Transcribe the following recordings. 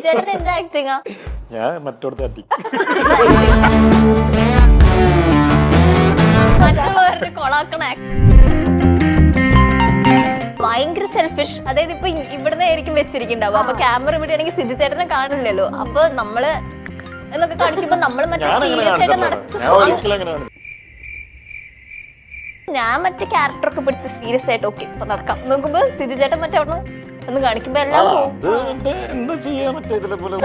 ചേട്ടൻ എന്താ ആക്ടിങ്ങാ? ഞാൻ മറ്റോടത്ത് അടി. മറ്റുള്ളവരുടെ കൊളാക്കണ ഭയങ്കര സെൽഫിഷ്. അതായത് ഇപ്പൊ ഇവിടുന്ന് ആയിരിക്കും വെച്ചിരിക്കുന്നുണ്ടാവും. അപ്പൊ ക്യാമറ ഇവിടെ ആണെങ്കിൽ സിജു ചേട്ടനെ കാണില്ലല്ലോ. അപ്പൊ നമ്മള് എന്നൊക്കെ കാണിക്കുമ്പോ നമ്മള് മറ്റേ സീരിയസ് ആയിട്ട് നടക്കും. ഞാൻ മറ്റേ ക്യാരക്ടറൊക്കെ പിടിച്ച് സീരിയസ് ആയിട്ട് ഓക്കെ ഇപ്പൊ നടക്കാം നോക്കുമ്പോ സിജു ചേട്ടൻ മറ്റേ അവിടെ ഒന്ന് കാണിക്കുമ്പോ എല്ലാം പോകും. എന്താ ചെയ്യാ മറ്റേ ഇതിലെ പോലെ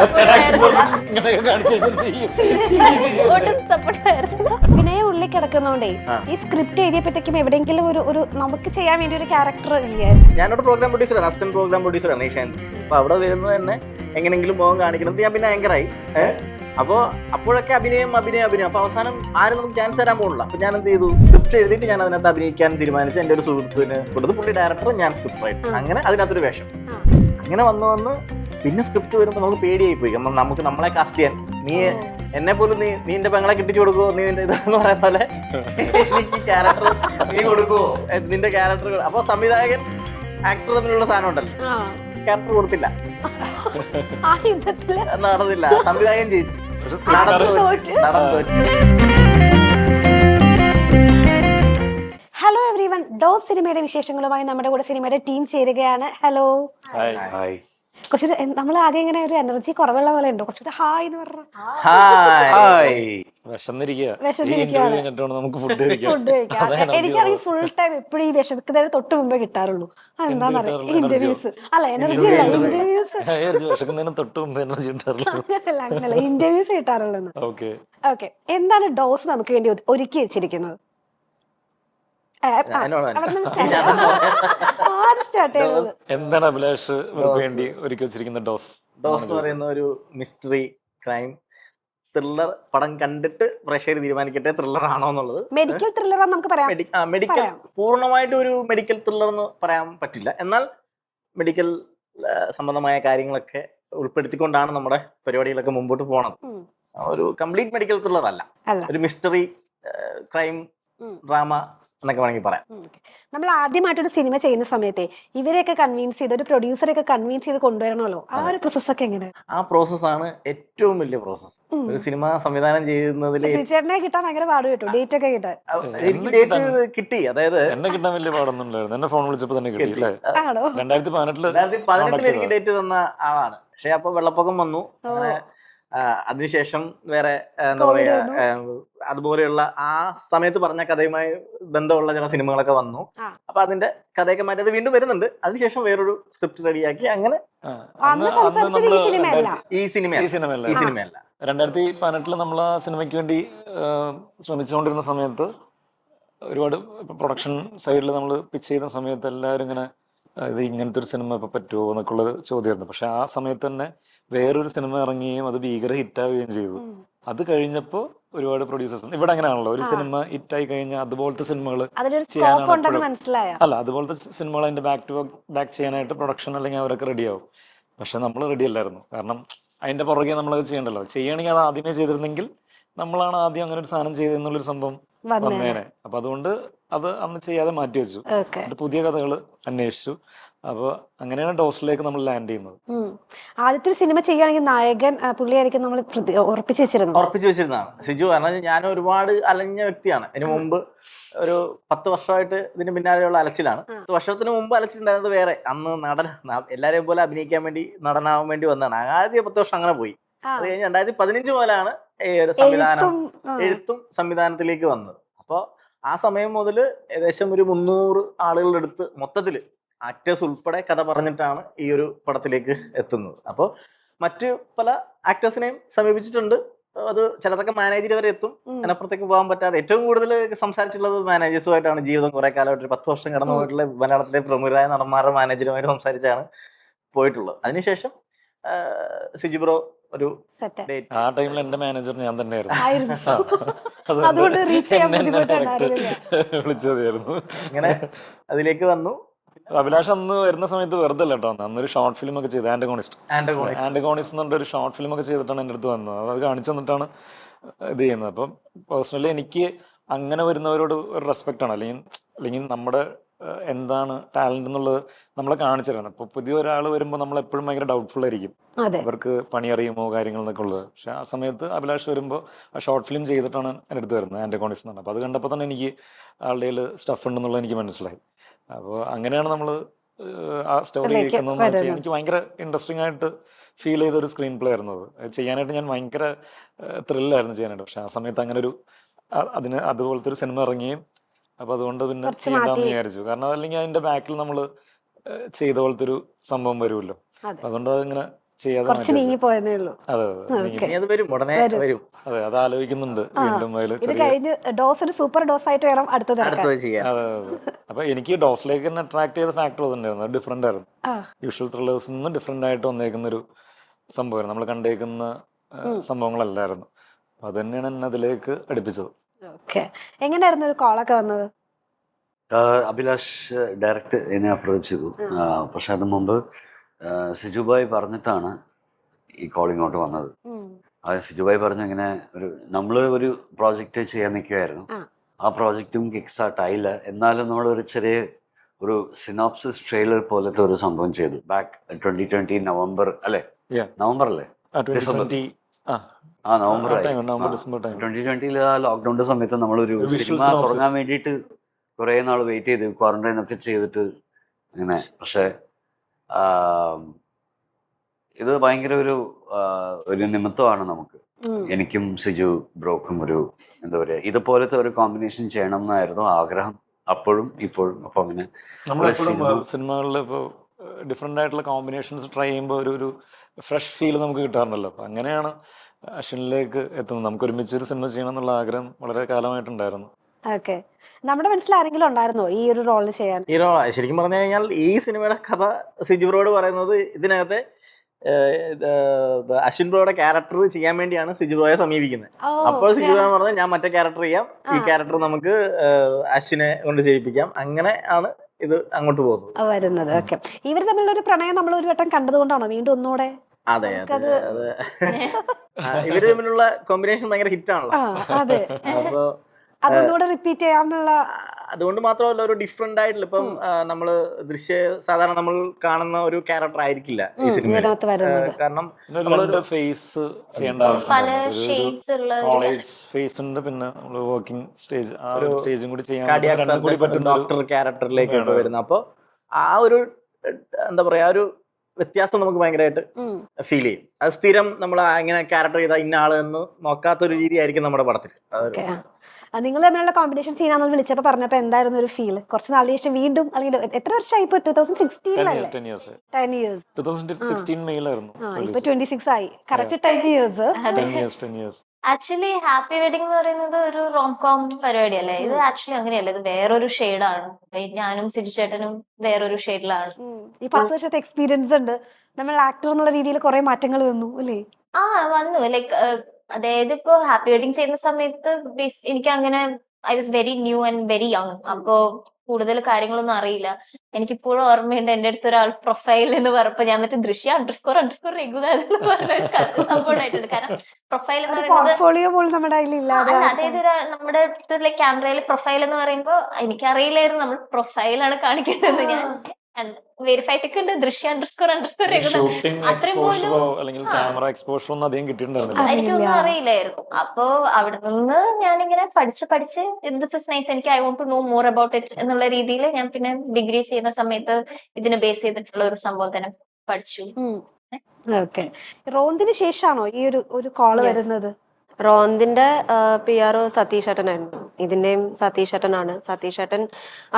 ഒട്ടും സപ്പോർട്ട് ആയിരുന്നു. വിനയ ഉള്ളി കിടക്കുന്നോണ്ടേ ഈ സ്ക്രിപ്റ്റ് എഴുതിയപ്പോഴത്തേക്കും എവിടെയെങ്കിലും ഒരു നമുക്ക് ചെയ്യാൻ വേണ്ടി ഒരു ക്യാരക്ടർ ഇല്ലായിരുന്നു. ഞാനൊരു പ്രോഗ്രാം പ്രൊഡ്യൂസറാണ്, അസിസ്റ്റന്റ് പ്രോഗ്രാം പ്രൊഡ്യൂസറാണ് ഏഷ്യാൻ. അപ്പൊ അവിടെ വരുന്നത് തന്നെ എങ്ങനെങ്കിലും മുഖം കാണിക്കണം. ഞാൻ പിന്നെ ആങ്കറായി. അപ്പോൾ അപ്പോഴൊക്കെ അഭിനയം അപ്പൊ അവസാനം ആരും നമുക്ക് ചാൻസ് തരാൻ പോകില്ല. അപ്പൊ ഞാൻ എന്ത് ചെയ്തു, സ്ക്രിപ്റ്റ് എഴുതിയിട്ട് ഞാൻ അതിനകത്ത് അഭിനയിക്കാൻ തീരുമാനിച്ചു. എൻ്റെ ഒരു സുഹൃത്തിന് കൊടുത്ത് പുള്ളി ഡയറക്ടർ, ഞാൻ സ്ക്രിപ്റ്റ് റൈറ്റർ. അങ്ങനെ അതിനകത്തൊരു വേഷം അങ്ങനെ വന്ന് പിന്നെ സ്ക്രിപ്റ്റ് വരുമ്പോൾ നമുക്ക് പേടിയായി പോയി. നമുക്ക് നമ്മളെ കാസ്റ്റ് ചെയ്യാൻ, നീ എന്നെ പോലും നീ നിന്റെ പെങ്ങളെ കെട്ടിച്ചു കൊടുക്കുമോ, നീ നിന്റെ ഇതെന്ന് പറയുന്ന പോലെ എനിക്ക് ക്യാരക്ടർ നീ കൊടുക്കുമോ, നിന്റെ ക്യാരക്ടർ. അപ്പൊ സംവിധായകൻ ആക്ടർ തമ്മിലുള്ള സാധനം ഉണ്ടല്ലോ, ക്യാരക്ടർ കൊടുത്തില്ല, നടന്നില്ല. സംവിധായകൻ ജയിച്ചു, ഹലോ എവ്രി വൺ, ഡോസ് സിനിമയുടെ വിശേഷങ്ങളുമായി നമ്മുടെ കൂടെ സിനിമയുടെ ടീം ചേരുകയാണ്. ഹലോ. കുറച്ചുകൂടെ നമ്മൾ ആകെ ഇങ്ങനെ ഒരു എനർജി കുറവുള്ള പോലെ ഉണ്ടോ? കുറച്ചുകൂടെ ഹായ് എന്ന് പറഞ്ഞു. ഫുഡ് കഴിക്കാം. എനിക്കാണെങ്കിൽ ഫുൾ ടൈം എപ്പോഴും ഈ വിശക്കുന്നതിന് തൊട്ട് മുമ്പേ കിട്ടാറുള്ളൂ. അതെന്താന്നറിയാം, ഇന്റർവ്യൂസ് അല്ല എനർജി അല്ല, ഇന്റർവ്യൂസ് അങ്ങനല്ല, ഇന്റർവ്യൂസ് കിട്ടാറുള്ളൂ. ഓക്കെ, എന്താണ് ഡോസ് നമുക്ക് വേണ്ടി ഒരുക്കി വെച്ചിരിക്കുന്നത്? എന്താണ് അഭിലാഷ് വേണ്ടി ഒരുക്കി വെച്ചിരിക്കുന്ന ഡോസ്? ഡോസ് എന്ന് പറയുന്ന ഒരു മിസ്റ്ററി ക്രൈം ത്രില്ലർ പടം കണ്ടിട്ട് പ്രേക്ഷകർ തീരുമാനിക്കട്ടെ ത്രില്ലർ ആണോ എന്നുള്ളത്. മെഡിക്കൽ ത്രില്ലർ നമുക്ക് പറയാം. മെഡിക്കൽ പൂർണ്ണമായിട്ട് ഒരു മെഡിക്കൽ ത്രില്ലർ എന്ന് പറയാൻ പറ്റില്ല, എന്നാൽ മെഡിക്കൽ സംബന്ധമായ കാര്യങ്ങളൊക്കെ ഉൾപ്പെടുത്തിക്കൊണ്ടാണ് നമ്മുടെ പരിപാടികളൊക്കെ മുമ്പോട്ട് പോണത്. ഒരു കംപ്ലീറ്റ് മെഡിക്കൽ ത്രില്ലർ അല്ല, ഒരു മിസ്റ്ററി ക്രൈം ഡ്രാമ എന്നൊക്കെ വേണമെങ്കിൽ പറയാം. നമ്മൾ ആദ്യമായിട്ടൊരു സിനിമ ചെയ്യുന്ന സമയത്തെ ഇവരെയൊക്കെ കൺവിൻസ് ചെയ്ത്, ഒരു പ്രൊഡ്യൂസറെയൊക്കെ കൺവിൻസ് ചെയ്ത് കൊണ്ടുവരണമല്ലോ, ആ ഒരു പ്രോസസ്സൊക്കെ എങ്ങനെ? ആ പ്രോസസ്സാണ് ഏറ്റവും വലിയ പ്രോസസ്. ഒരു സിനിമ സംവിധാനം ചെയ്യുന്നതിൽ ചേട്ടനെ കിട്ടാൻ ഭയങ്കര പാട് കിട്ടും, ഡേറ്റ് ഒക്കെ കിട്ടാൻ. ഡേറ്റ് കിട്ടി, അതായത് എന്നെ കിട്ടാൻ വലിയ പാടൊന്നുമില്ലായിരുന്നു. എന്നെ ഫോൺ വിളിച്ചപ്പോ തന്നെ കിട്ടി. 2018 എനിക്ക് ഡേറ്റ് തന്ന ആളാണ്. പക്ഷെ അപ്പൊ വെള്ളപ്പൊക്കം വന്നു. അതിനുശേഷം വേറെ എന്താ പറയാ, അതുപോലെയുള്ള ആ സമയത്ത് പറഞ്ഞ കഥയുമായി ബന്ധമുള്ള ചില സിനിമകളൊക്കെ വന്നു. അപ്പൊ അതിന്റെ കഥയൊക്കെ മാറ്റി അത് വീണ്ടും വരുന്നുണ്ട്. അതിനുശേഷം വേറൊരു സ്ക്രിപ്റ്റ് റെഡിയാക്കി. അങ്ങനെ ഈ സിനിമയല്ല 2018 നമ്മൾ ആ സിനിമയ്ക്ക് വേണ്ടി ശ്രമിച്ചുകൊണ്ടിരുന്ന സമയത്ത് ഒരുപാട് പ്രൊഡക്ഷൻ സൈഡിൽ നമ്മൾ പിച്ച് ചെയ്യുന്ന സമയത്ത് എല്ലാവരും ഇങ്ങനെ ഇത് ഇങ്ങനത്തെ ഒരു സിനിമ ഇപ്പൊ പറ്റുമോ എന്നൊക്കെയുള്ളത് ചോദ്യമായിരുന്നു. പക്ഷെ ആ സമയത്ത് തന്നെ വേറൊരു സിനിമ ഇറങ്ങുകയും അത് ഭീകര ഹിറ്റാവുകയും ചെയ്തു. അത് കഴിഞ്ഞപ്പോൾ ഒരുപാട് പ്രൊഡ്യൂസേഴ്സ് ഇവിടെ അങ്ങനെയാണല്ലോ, ഒരു സിനിമ ഹിറ്റായി കഴിഞ്ഞാൽ അതുപോലത്തെ സിനിമകൾ അല്ല, അതുപോലത്തെ സിനിമകൾ അതിന്റെ ബാക്ക് ചെയ്യാനായിട്ട് പ്രൊഡക്ഷൻ അല്ലെങ്കിൽ അവരൊക്കെ റെഡിയാവും. പക്ഷെ നമ്മൾ റെഡി അല്ലായിരുന്നു. കാരണം അതിന്റെ പുറകെ നമ്മളത് ചെയ്യണ്ടല്ലോ. ചെയ്യണമെങ്കിൽ അത് ആദ്യമേ ചെയ്തിരുന്നെങ്കിൽ നമ്മളാണ് ആദ്യം അങ്ങനെ ഒരു സാധനം ചെയ്തെന്നുള്ളൊരു സംഭവം വന്നേനെ. അപ്പൊ അതുകൊണ്ട് അത് അന്ന് ചെയ്യാതെ മാറ്റി വെച്ചു. പുതിയ കഥകൾ അന്വേഷിച്ചു. അപ്പൊ അങ്ങനെയാണ് ഡോസിലേക്ക് നമ്മൾ ലാൻഡ് ചെയ്യുന്നത്. ആദ്യത്തെ സിനിമ ചെയ്യുകയാണെങ്കിൽ നായകൻ പുള്ളിയായിരിക്കും നമ്മൾ ഉറപ്പിച്ചു വെച്ചിരുന്നതാണ് സിജു. കാരണം ഞാൻ ഒരുപാട് അലഞ്ഞ വ്യക്തിയാണ്. ഇതിനു മുമ്പ് ഒരു 10 വർഷമായിട്ട് ഇതിന് പിന്നാലെയുള്ള അലച്ചിലാണ്. 10 വർഷത്തിന് മുമ്പ് അലച്ചിട്ടുണ്ടായിരുന്നത് വേറെ. അന്ന് എല്ലാരെയും പോലെ അഭിനയിക്കാൻ വേണ്ടി നടനാവാൻ വേണ്ടി വന്നതാണ്. ആദ്യ 10 വർഷം അങ്ങനെ പോയി. അത് കഴിഞ്ഞ് 2015 മുതലാണ് എഴുത്തും സംവിധാനത്തിലേക്ക് വന്നത്. അപ്പോൾ ആ സമയം മുതൽ ഏകദേശം ഒരു 300 ആളുകളുടെ അടുത്ത് മൊത്തത്തില് ആക്ടേഴ്സ് ഉൾപ്പെടെ കഥ പറഞ്ഞിട്ടാണ് ഈ ഒരു പടത്തിലേക്ക് എത്തുന്നത്. അപ്പോൾ മറ്റ് പല ആക്ടേഴ്സിനെയും സമീപിച്ചിട്ടുണ്ട്. അത് ചിലതൊക്കെ മാനേജർ വരെ എത്തും. അതിനപ്പുറത്തേക്ക് പോകാൻ പറ്റാതെ ഏറ്റവും കൂടുതൽ സംസാരിച്ചിട്ടുള്ളത് മാനേജേഴ്സുമായിട്ടാണ്. ജീവിതം കുറെ കാലമായിട്ട് 10 വർഷം കടന്നു പോയിട്ടുള്ള മലയാളത്തിലെ പ്രമുഖരായ നടന്മാരുടെ മാനേജറുമായിട്ട് സംസാരിച്ചാണ് പോയിട്ടുള്ളത്. അതിനുശേഷം സിജു ബ്രോ ഒരു ആ ടൈമിൽ എന്റെ മാനേജർ ഞാൻ തന്നെയായിരുന്നു. വിളിച്ചതായിരുന്നു. അങ്ങനെ അതിലേക്ക് വന്നു. അഭിലാഷ് അന്ന് വരുന്ന സമയത്ത് വെറുതെ അല്ല കേട്ടോ, അന്നൊരു ഷോർട്ട് ഫിലിം ഒക്കെ ചെയ്ത് ആന്റഗോണിസ്റ്റ് എന്ന് പറഞ്ഞൊരു ഷോർട്ട് ഫിലിം ഒക്കെ ചെയ്തിട്ടാണ് എൻ്റെ അടുത്ത് വന്നത്. അത് കാണിച്ചു തന്നിട്ടാണ് ഇത് ചെയ്യുന്നത്. അപ്പം പേഴ്സണലി എനിക്ക് അങ്ങനെ വരുന്നവരോട് ഒരു റെസ്പെക്റ്റ് ആണ്. അല്ലെങ്കിൽ നമ്മുടെ എന്താണ് ടാലന്റ് എന്നുള്ളത് നമ്മളെ കാണിച്ചു തരണം. ഇപ്പോൾ പുതിയ ഒരാൾ വരുമ്പോൾ നമ്മൾ എപ്പോഴും ഭയങ്കര ഡൗട്ട്ഫുൾ ആയിരിക്കും, അതെ. അവർക്ക് പണി അറിയുമോ കാര്യങ്ങൾ എന്നൊക്കെ ഉള്ളത്. പക്ഷെ ആ സമയത്ത് അഭിലാഷ് വരുമ്പോൾ ആ ഷോർട്ട് ഫിലിം ചെയ്തിട്ടാണ് എൻ്റെ അടുത്ത് വരുന്നത്, എൻ്റെ കോണിസ് എന്ന്. അപ്പോൾ അത് കണ്ടപ്പോൾ തന്നെ എനിക്ക് ആളുടെ കയ്യിൽ സ്റ്റഫ് ഉണ്ടെന്നുള്ളത് എനിക്ക് മനസ്സിലായി. അപ്പോൾ അങ്ങനെയാണ് നമ്മൾ ആ സ്റ്റോറി കേൾക്കുന്നതെന്ന് വെച്ചാൽ എനിക്ക് ഭയങ്കര ഇൻട്രസ്റ്റിംഗ് ആയിട്ട് ഫീൽ ചെയ്ത ഒരു സ്ക്രീൻ പ്ലേ ആയിരുന്നു അത് ചെയ്യാനായിട്ട്. ഞാൻ ഭയങ്കര ത്രില്ലായിരുന്നു ചെയ്യാനായിട്ട്. പക്ഷെ ആ സമയത്ത് അങ്ങനെ ഒരു അതുപോലത്തെ ഒരു സിനിമ ഇറങ്ങിയും അപ്പോൾ അതുകൊണ്ട് പിന്നെ ചെയ്യണ്ടെന്ന് വിചാരിച്ചു. കാരണം അതല്ലെങ്കിൽ അതിൻ്റെ ബാക്കിൽ നമ്മൾ ചെയ്ത പോലത്തെ ഒരു സംഭവം വരുമല്ലോ. അതുകൊണ്ട് അതിങ്ങനെ ചെയ്യാതെ അതെ അത് ആലോചിക്കുന്നുണ്ട് വീണ്ടും. ഇത് കഴിഞ്ഞ് ഡോസ് ഒരു സൂപ്പർ ഡോസ് ആയിട്ട് വേണം അടുത്തത്. അതെ അതെ. അപ്പൊ എനിക്ക് ഡോസിലേക്ക് തന്നെ അട്രാക്ട് ചെയ്ത ഫാക്ടർ അതുണ്ടായിരുന്നു, അത് ഡിഫറെന്റ് ആയിരുന്നു. യൂഷ്വൽ ത്രില്ലേഴ്സിൽ നിന്ന് ഡിഫറെന്റ് ആയിട്ട് വന്നേക്കുന്ന ഒരു സംഭവമായിരുന്നു, നമ്മൾ കണ്ടേക്കുന്ന സംഭവങ്ങളല്ലായിരുന്നു. അത് തന്നെയാണ് എന്നെ അതിലേക്ക് അടുപ്പിച്ചത്. എങ്ങനെയായിരുന്നു ഒരു കോളൊക്കെ വന്നത്? അഭിലാഷ് ഡയറക്റ്റ് എന്നെ അപ്രോച്ച് ചെയ്തു. പക്ഷെ അതിന് മുമ്പ് സിജുബായ് പറഞ്ഞിട്ടാണ് ഈ കോൾ ഇങ്ങോട്ട് വന്നത്. അത് സിജുബായ് പറഞ്ഞു ഇങ്ങനെ നമ്മൾ ഒരു പ്രോജക്റ്റ് ചെയ്യാൻ നിൽക്കുമായിരുന്നു. ആ പ്രോജക്റ്റും കിക്ക് സ്റ്റാർട്ട് ആയില്ല, എന്നാലും നമ്മളൊരു ചെറിയ ഒരു സിനോപ്സിസ് ട്രെയിലർ പോലത്തെ ഒരു സംഭവം ചെയ്തു. ബാക്ക് 2020 നവംബർ അല്ലേ? നവംബർ അല്ലേ? ഡിസംബർ. നവംബർ 2020 ആ ലോക്ക്ഡൌണിന്റെ സമയത്ത് നമ്മളൊരു സിനിമ തുടങ്ങാൻ വേണ്ടിയിട്ട് കുറേ നാൾ വെയിറ്റ് ചെയ്ത് ക്വാറന്റൈൻ ഒക്കെ ചെയ്തിട്ട് ഇങ്ങനെ. പക്ഷെ ഇത് ഭയങ്കര ഒരു നിമിത്തമാണ് നമുക്ക്, എനിക്കും സിജു ബ്രോക്കും ഒരു എന്താ പറയുക ഇതുപോലത്തെ ഒരു കോമ്പിനേഷൻ ചെയ്യണം എന്നായിരുന്നു ആഗ്രഹം അപ്പോഴും ഇപ്പോഴും. അപ്പൊ അങ്ങനെ സിനിമകളിൽ ഇപ്പോൾ ഡിഫറെൻ്റ് ആയിട്ടുള്ള കോമ്പിനേഷൻസ് ട്രൈ ചെയ്യുമ്പോൾ ഒരു ഫ്രഷ് ഫീൽ നമുക്ക് കിട്ടാറുണ്ടല്ലോ. അപ്പം അങ്ങനെയാണ് അശ്വിനിലേക്ക് എത്തുന്നത്. നമുക്ക് ഒരുമിച്ച് ഒരു സിനിമ ചെയ്യണം എന്നുള്ള ആഗ്രഹം വളരെ കാലമായിട്ടുണ്ടായിരുന്നു. ഓക്കെ, നമ്മുടെ മനസ്സിൽ ആരെങ്കിലും ഉണ്ടായിരുന്നോ ഈ ഒരു റോള് ചെയ്യാൻ? ഈ റോൾ ശരിക്കും പറഞ്ഞു കഴിഞ്ഞാൽ ഈ സിനിമയുടെ കഥ സിജു ബ്രോയോട് പറയുന്നത് ഇതിനകത്ത് അശ്വിൻ ബ്രോയുടെ ക്യാരക്ടർ ചെയ്യാൻ വേണ്ടിയാണ് സിജു ബ്രോയെ സമീപിക്കുന്നത്. അപ്പോൾ സിജു ബ്രോ പറഞ്ഞത് ഞാൻ മറ്റേ ക്യാരക്ടർ ചെയ്യാം, ഈ ക്യാരക്ടർ നമുക്ക് അശ്വിനെ കൊണ്ട് ചെയ്യിപ്പിക്കാം. അങ്ങനെ ആണ് ഇത് അങ്ങോട്ട് വരുന്നത്. ഓക്കെ, ഇവർ തമ്മിലുള്ള ഒരു പ്രണയം നമ്മൾ ഒരു വട്ടം കണ്ടതുകൊണ്ടാണോ വീണ്ടും ഒന്നുകൂടെ? അതെ അതെ അതെ. ഇവര് തമ്മിലുള്ള കോമ്പിനേഷൻ ഭയങ്കര ഹിറ്റ് ആണല്ലോ. അതെ, അപ്പൊ അതൊന്നുകൂടെ റിപ്പീറ്റ് ചെയ്യാന്നുള്ള. അതുകൊണ്ട് മാത്രമല്ല, ഒരു ഡിഫറെന്റ് ആയിട്ടുള്ള ഇപ്പം നമ്മള് സാധാരണ നമ്മൾ കാണുന്ന ഒരു ക്യാരക്ടർ ആയിരിക്കില്ല ഈ സിനിമയിനകത്ത് വരുന്നത്. കാരണം ഫേസ് ചെയ്യേണ്ട കോളേജ് ഫേസ് ഉണ്ട്, പിന്നെ നമ്മള് വർക്കിംഗ് സ്റ്റേജ് ആ ഒരു സ്റ്റേജും കൂടി ചെയ്യാൻ ഡോക്ടർ ക്യാരക്ടറിലേക്ക് വരുന്നത്. അപ്പൊ ആ ഒരു എന്താ പറയാ ഒരു വ്യത്യാസം നമുക്ക് ഭയങ്കരമായിട്ട് ഫീൽ ചെയ്യും. അത് സ്ഥിരം നമ്മൾ എങ്ങനെ ക്യാരക്ടർ ചെയ്താൽ ഇന്ന ആള് എന്ന് നോക്കാത്തൊരു രീതി ആയിരിക്കും നമ്മുടെ പടത്തിൽ. നിങ്ങൾ തമ്മിലുള്ള കോമ്പിനേഷൻ സീനാന്ന് വിളിച്ചപ്പോ പറഞ്ഞപ്പോ എന്തായിരുന്നു ഒരു ഫീൽ? കുറച്ച് നാളിന് ശേഷം വീണ്ടും, അല്ലെങ്കിൽ എത്ര വർഷമായി? ഇപ്പൊ 2016 10 years. 2016 മെയിലായിരുന്നു. ഇപ്പൊ 26 ആയി. Correct 10 years. Actually happy wedding എന്ന് പറയുന്നത് ഒരു റോം കോം പരിപാടിയല്ലേ. ഇത് ആക്ച്വലി അങ്ങനെയല്ല, ഇത് വേറൊരു ഷെയ്ഡാണ്. ഞാനും സിജു ചേട്ടനും വേറൊരു ഷെയ്ഡിലാണ്. ഈ 10 വർഷത്തെ എക്സ്പീരിയൻസ് ഉണ്ട്, നമ്മൾ ആക്ടർ എന്നുള്ള രീതിയിൽ കുറെ മാറ്റങ്ങൾ വന്നു അല്ലേ? വന്നു. ലൈക്ക് അതായത് ഇപ്പൊ ഹാപ്പി വെഡിങ് ചെയ്യുന്ന സമയത്ത് എനിക്ക് അങ്ങനെ I was very new and very young. അപ്പോ കൂടുതൽ കാര്യങ്ങളൊന്നും അറിയില്ല. എനിക്കിപ്പോഴും ഓർമ്മയുണ്ട്, എന്റെ അടുത്ത് ഒരാൾ പ്രൊഫൈൽ എന്ന് പറഞ്ഞപ്പോ ഞാൻ മറ്റേ ദൃശ്യ _ രഘുനാഥ് എന്ന് പറഞ്ഞ സംഭവമായിട്ടുണ്ട്. കാരണം പ്രൊഫൈൽ എന്ന് പറയുന്നത് അതായത് നമ്മുടെ അടുത്തുള്ള ക്യാമറയിൽ പ്രൊഫൈൽ എന്ന് പറയുമ്പോ എനിക്കറിയില്ലായിരുന്നു നമ്മൾ പ്രൊഫൈലാണ് കാണിക്കേണ്ടത്. ഞാൻ വെരിഫൈ ടിക്കുണ്ട് ദൃശ്യ _ രഘുനാഥ് അത്രയും പോലും എനിക്കൊന്നും അറിയില്ലായിരുന്നു. അപ്പോ അവിടെ നിന്ന് ഞാനിങ്ങനെ പഠിച്ച് ദിസ് ഇസ് നൈസ്, എനിക്ക് I want to know more about it എന്നുള്ള രീതിയിൽ ഞാൻ പിന്നെ ഡിഗ്രി ചെയ്യുന്ന സമയത്ത് ഇതിനെ ബേസ് ചെയ്തിട്ടുള്ള ഒരു സംഭവം തന്നെ പഠിച്ചു. റോന്തിന് ശേഷമാണോ ഈ ഒരു കോള് വരുന്നത്? റോന്തിന്റെ PR സതീഷ് ഏട്ടനായിരുന്നു. ഇതിന്റെയും സതീഷ് ഏട്ടനാണ്. സതീഷ് ഏട്ടൻ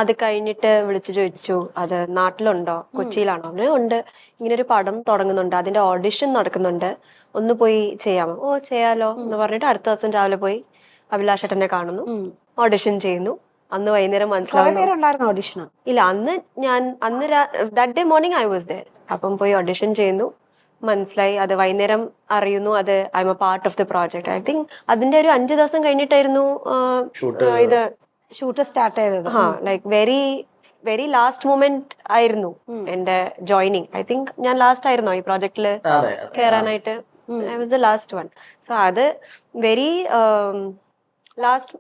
അത് കഴിഞ്ഞിട്ട് വിളിച്ചു ചോദിച്ചു, അത് നാട്ടിലുണ്ടോ, കൊച്ചിയിലാണോ? അവന് ഉണ്ട്, ഇങ്ങനെ ഒരു പടം തുടങ്ങുന്നുണ്ട്, അതിന്റെ ഓഡിഷൻ നടക്കുന്നുണ്ട്, ഒന്ന് പോയി ചെയ്യാമോ? ഓ ചെയ്യാലോ എന്ന് പറഞ്ഞിട്ട് അടുത്ത ദിവസം രാവിലെ പോയി അഭിലാഷ് ഏട്ടനെ കാണുന്നു, ഓഡിഷൻ ചെയ്യുന്നു. അന്ന് വൈകുന്നേരം മനസ്സിലാവുന്നു ഇല്ല, അന്ന് that day morning I was there. അപ്പം പോയി ഓഡിഷൻ ചെയ്യുന്നു, മനസ്സിലായി. അത് വൈകുന്നേരം അറിയുന്നു അത് I am a part of the project. I think അതിന്റെ ഒരു 5 ദിവസം കഴിഞ്ഞിട്ടായിരുന്നു ഇത് ഷൂട്ട് സ്റ്റാർട്ട് ചെയ്തത്. ലൈക്ക് വെരി ലാസ്റ്റ് മൊമെന്റ് ആയിരുന്നു എന്റെ ജോയിനിങ്. ഐ തിങ്ക് ഞാൻ ലാസ്റ്റ് ആയിരുന്നോ ഈ പ്രോജക്റ്റില് കയറാനായിട്ട്? I was the last one. So അത് വെരി ലാസ്റ്റ്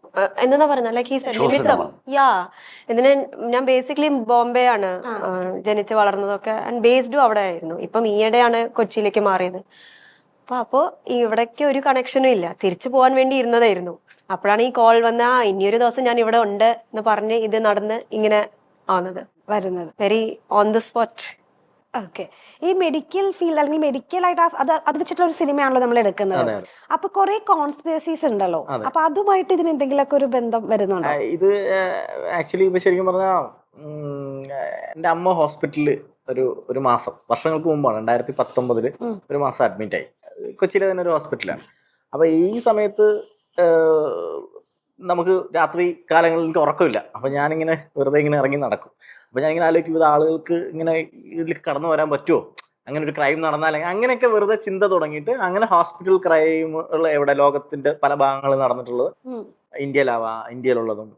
എന്താ പറയുന്നത് ലൈക്ക് ഈ നിമിത്തം യാ ഇതിന് ഞാൻ ബേസിക്കലി ബോംബെ ആണ് ജനിച്ച് വളർന്നതൊക്കെ ആൻഡ് ബേസ്ഡും അവിടെ ആയിരുന്നു. ഇപ്പം ഈയിടെയാണ് കൊച്ചിയിലേക്ക് മാറിയത്. അപ്പോ ഇവിടേക്ക് ഒരു കണക്ഷനും ഇല്ല. തിരിച്ചു പോകാൻ വേണ്ടി ഇരുന്നതായിരുന്നു. അപ്പോഴാണ് ഈ കോൾ വന്ന ഇനിയൊരു ദിവസം ഞാൻ ഇവിടെ ഉണ്ട് എന്ന് പറഞ്ഞ് ഇത് നടന്ന് ഇങ്ങനെ ആവുന്നത് വരുന്നത്. Very on the spot. Okay. ഈ മെഡിക്കൽ ഫീൽഡ് അല്ലെങ്കിൽ മെഡിക്കൽ ആയിട്ട് അത് വെച്ചിട്ടുള്ള ഒരു സിനിമയാണല്ലോ നമ്മൾ എടുക്കുന്നത്. അപ്പൊ കുറെ കോൺസ്പിറസീസ് ഉണ്ടല്ലോ. അപ്പൊ അതുമായിട്ട് ഇതിന് എന്തെങ്കിലുമൊക്കെ ഒരു ബന്ധം വരുന്നുണ്ടോ? ഇത് ആക്ച്വലി ഇപ്പൊ ശരിക്കും പറഞ്ഞാൽ എൻ്റെ അമ്മ ഹോസ്പിറ്റലിൽ ഒരു മാസം വർഷങ്ങൾക്ക് മുമ്പാണ് 2019 ഒരു മാസം അഡ്മിറ്റ് ആയി. കൊച്ചിയിലെ തന്നെ ഒരു ഹോസ്പിറ്റലാണ്. അപ്പൊ ഈ സമയത്ത് നമുക്ക് രാത്രി കാലങ്ങളിൽ എനിക്ക് ഉറക്കമില്ല. അപ്പൊ ഞാനിങ്ങനെ വെറുതെ ഇങ്ങനെ ഇറങ്ങി നടക്കും. അപ്പൊ ഞാനിങ്ങനെ ആലോചിക്കും ഇത് ആളുകൾക്ക് ഇങ്ങനെ ഇതിലേക്ക് കടന്നു വരാൻ പറ്റുമോ, അങ്ങനെ ഒരു ക്രൈം നടന്നാൽ അങ്ങനെയൊക്കെ വെറുതെ ചിന്ത തുടങ്ങിയിട്ട് അങ്ങനെ ഹോസ്പിറ്റൽ ക്രൈം ഉള്ള എവിടെ ലോകത്തിന്റെ പല ഭാഗങ്ങളിൽ നടന്നിട്ടുള്ളത്, ഇന്ത്യയിലുള്ളതും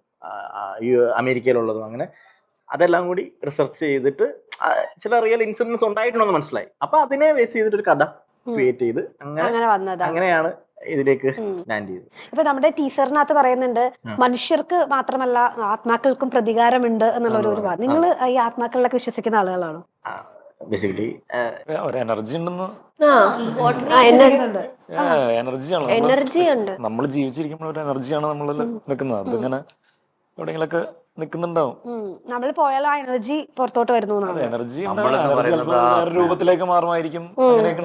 അമേരിക്കയിലുള്ളതും അങ്ങനെ അതെല്ലാം കൂടി റിസർച്ച് ചെയ്തിട്ട് ചില റിയൽ ഇൻസിഡൻസ് ഉണ്ടായിട്ടുണ്ടെന്ന് മനസ്സിലായി. അപ്പൊ അതിനെ ബേസ് ചെയ്തിട്ടൊരു കഥ ക്രിയേറ്റ് ചെയ്ത് അങ്ങനെയാണ് ഇതിലേക്ക് ലാൻഡ് ചെയ്തത്. ഇപ്പൊ നമ്മുടെ ടീച്ചറിനകത്ത് പറയുന്നുണ്ട് മനുഷ്യർക്ക് മാത്രമല്ല ആത്മാക്കൾക്കും പ്രതികാരമുണ്ട് എന്നുള്ള ഒരു ഭാഗം. നിങ്ങൾ ഈ ആത്മാക്കളിലൊക്കെ വിശ്വസിക്കുന്ന ആളുകളാണോ? ബേസിക്കലി ഒരു എനർജി ഉണ്ടെന്ന്. എനർജി ഉണ്ട്. നമ്മൾ ജീവിച്ചിരിക്കുമ്പോൾ ഒരു എനർജിയാണ് നമ്മൾ നിൽക്കുന്നത്. അതിങ്ങനെ എവിടെയെങ്കിലൊക്കെ നിൽക്കുന്നുണ്ടാവും. നമ്മൾ പോയാലും ആ എനർജി പുറത്തോട്ട് വരുന്നു. എനർജി വേറെ രൂപത്തിലേക്ക് മാറുമായിരിക്കും. അങ്ങനെയൊക്കെ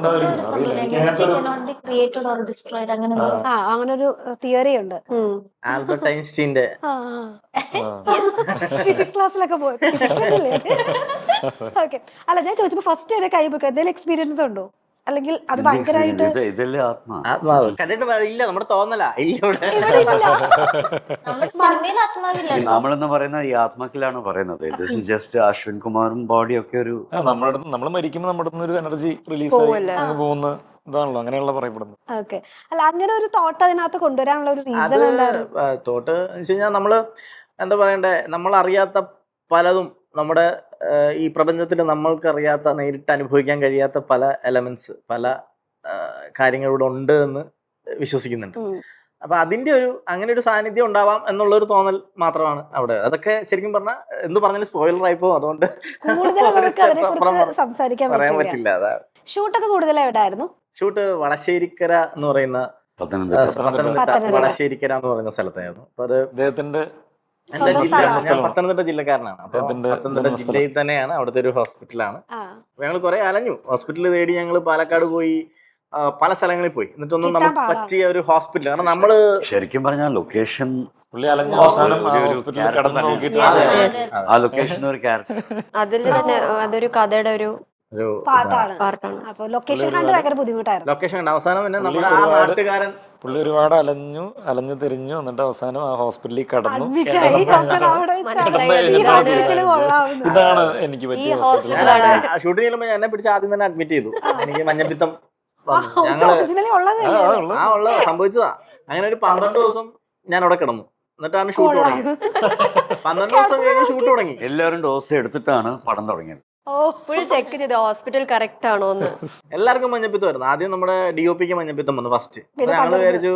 അങ്ങനെ ഒരു തിയറി ഉണ്ട്. ആൽബർട്ട് ഐൻസ്റ്റീന്റെ ഫിസിക്സ് ക്ലാസ്സിലൊക്കെ പോയി. ഓക്കെ. അല്ല ഞാൻ ചോദിച്ചപ്പോ ഫസ്റ്റ് എവിടെ കൈബുക്ക് എന്തെങ്കിലും എക്സ്പീരിയൻസ് ഉണ്ടോ, അല്ലെങ്കിൽ അത് ഭയങ്കരമായിട്ട് കണ്ടിട്ട് ഇല്ല നമ്മുടെ തോന്നല നമ്മളെന്ന് പറയുന്നത് ഈ ആത്മാക്കളാണ് പറയുന്നത്. ജസ്റ്റ് അശ്വിൻ കുമാറും ബോഡിയും ഒക്കെ ഒരു നമ്മൾ മരിക്കുമ്പോൾ നമ്മുടെ ഒരു എനർജി റിലീസ് ആയി പോകുന്ന ഇതാണല്ലോ അങ്ങനെയുള്ള പറയപ്പെടുന്നത്. ഓക്കെ. അല്ല അങ്ങനെ ഒരു തോട്ട് അതിനകത്ത് കൊണ്ടുവരാനുള്ള ഒരു റീസൺ എന്തായിരുന്നു? തോട്ട് എന്ന് വെച്ച് കഴിഞ്ഞാൽ നമ്മള് എന്താ പറയണ്ടേ, നമ്മൾ അറിയാത്ത പലതും നമ്മുടെ ഈ പ്രപഞ്ചത്തിൽ നമ്മൾക്കറിയാത്ത നേരിട്ട് അനുഭവിക്കാൻ കഴിയാത്ത പല എലമെന്റ്സ് പല കാര്യങ്ങളിവിടെ ഉണ്ട് എന്ന് വിശ്വസിക്കുന്നുണ്ട്. അപ്പൊ അതിന്റെ അങ്ങനെ ഒരു സാന്നിധ്യം ഉണ്ടാവാം എന്നുള്ളൊരു തോന്നൽ മാത്രമാണ് അവിടെ. അതൊക്കെ ശരിക്കും പറഞ്ഞാൽ എന്ത് പറഞ്ഞാലും സ്പോയിലർ ആയിപ്പോ, അതുകൊണ്ട് പറയാൻ പറ്റില്ല. അതാ ഷൂട്ടൊക്കെ കൂടുതൽ എവിടെയായിരുന്നു? ഷൂട്ട് വടശ്ശേരിക്കര എന്ന് പറയുന്ന വടശ്ശേരിക്കര എന്ന് പറയുന്ന സ്ഥലത്തായിരുന്നു. അപ്പൊ അത് അദ്ദേഹത്തിന്റെ ഞാൻ പത്തനംതിട്ട ജില്ലക്കാരനാണ്. അപ്പൊ പത്തനംതിട്ട ജില്ലയിൽ തന്നെയാണ്, അവിടുത്തെ ഒരു ഹോസ്പിറ്റലാണ്. ഞങ്ങൾ കുറെ അലഞ്ഞു, ഹോസ്പിറ്റലിൽ തേടി ഞങ്ങൾ പാലക്കാട് പോയി, പല സ്ഥലങ്ങളിൽ പോയി, എന്നിട്ടൊന്നും നമുക്ക് പറ്റിയ ഒരു ഹോസ്പിറ്റൽ. കാരണം നമ്മള് ശരിക്കും പറഞ്ഞാൽ ലൊക്കേഷൻ അതിൽ തന്നെ അതൊരു കഥയുടെ ഒരു പാർട്ടാണ്. അപ്പൊ ലൊക്കേഷൻ കണ്ട് ഭയങ്കര ബുദ്ധിമുട്ടായിരുന്നു. ലൊക്കേഷൻ അവസാനം പിന്നെ നമ്മുടെ ആ നാട്ടുകാരൻ പുള്ളി ഒരുപാട് അലഞ്ഞു തിരിഞ്ഞു, എന്നിട്ട് അവസാനം ആ ഹോസ്പിറ്റലിൽ കടന്നു. ഇതാണ് എനിക്ക് പറ്റിയ ഷൂട്ടിംഗ് ചെയ്യുമ്പോൾ എന്നെ പിടിച്ച് ആദ്യം തന്നെ അഡ്മിറ്റ് ചെയ്തു. എനിക്ക് മഞ്ഞപ്പിത്തം സംഭവിച്ചതാ. അങ്ങനെ ഒരു 12 ദിവസം ഞാൻ അവിടെ കിടന്നു. എന്നിട്ടാണ് ഷൂട്ട് തുടങ്ങിയത്. 12 ദിവസം കഴിഞ്ഞ് ഷൂട്ട് തുടങ്ങി. എല്ലാവരും ഡോസ് എടുത്തിട്ടാണ് പടം തുടങ്ങിയത്. ഫുൾ ചെക്ക് ചെയ്ത് ഹോസ്പിറ്റൽ കറക്റ്റ് ആണോ എന്ന്. എല്ലാവർക്കും മഞ്ഞപ്പിത്തം വരുന്നു. ആദ്യം നമ്മുടെ DOPക്ക് മഞ്ഞപ്പിത്തം വന്നു ഫസ്റ്റ്. ഞങ്ങൾ വിചാരിച്ചു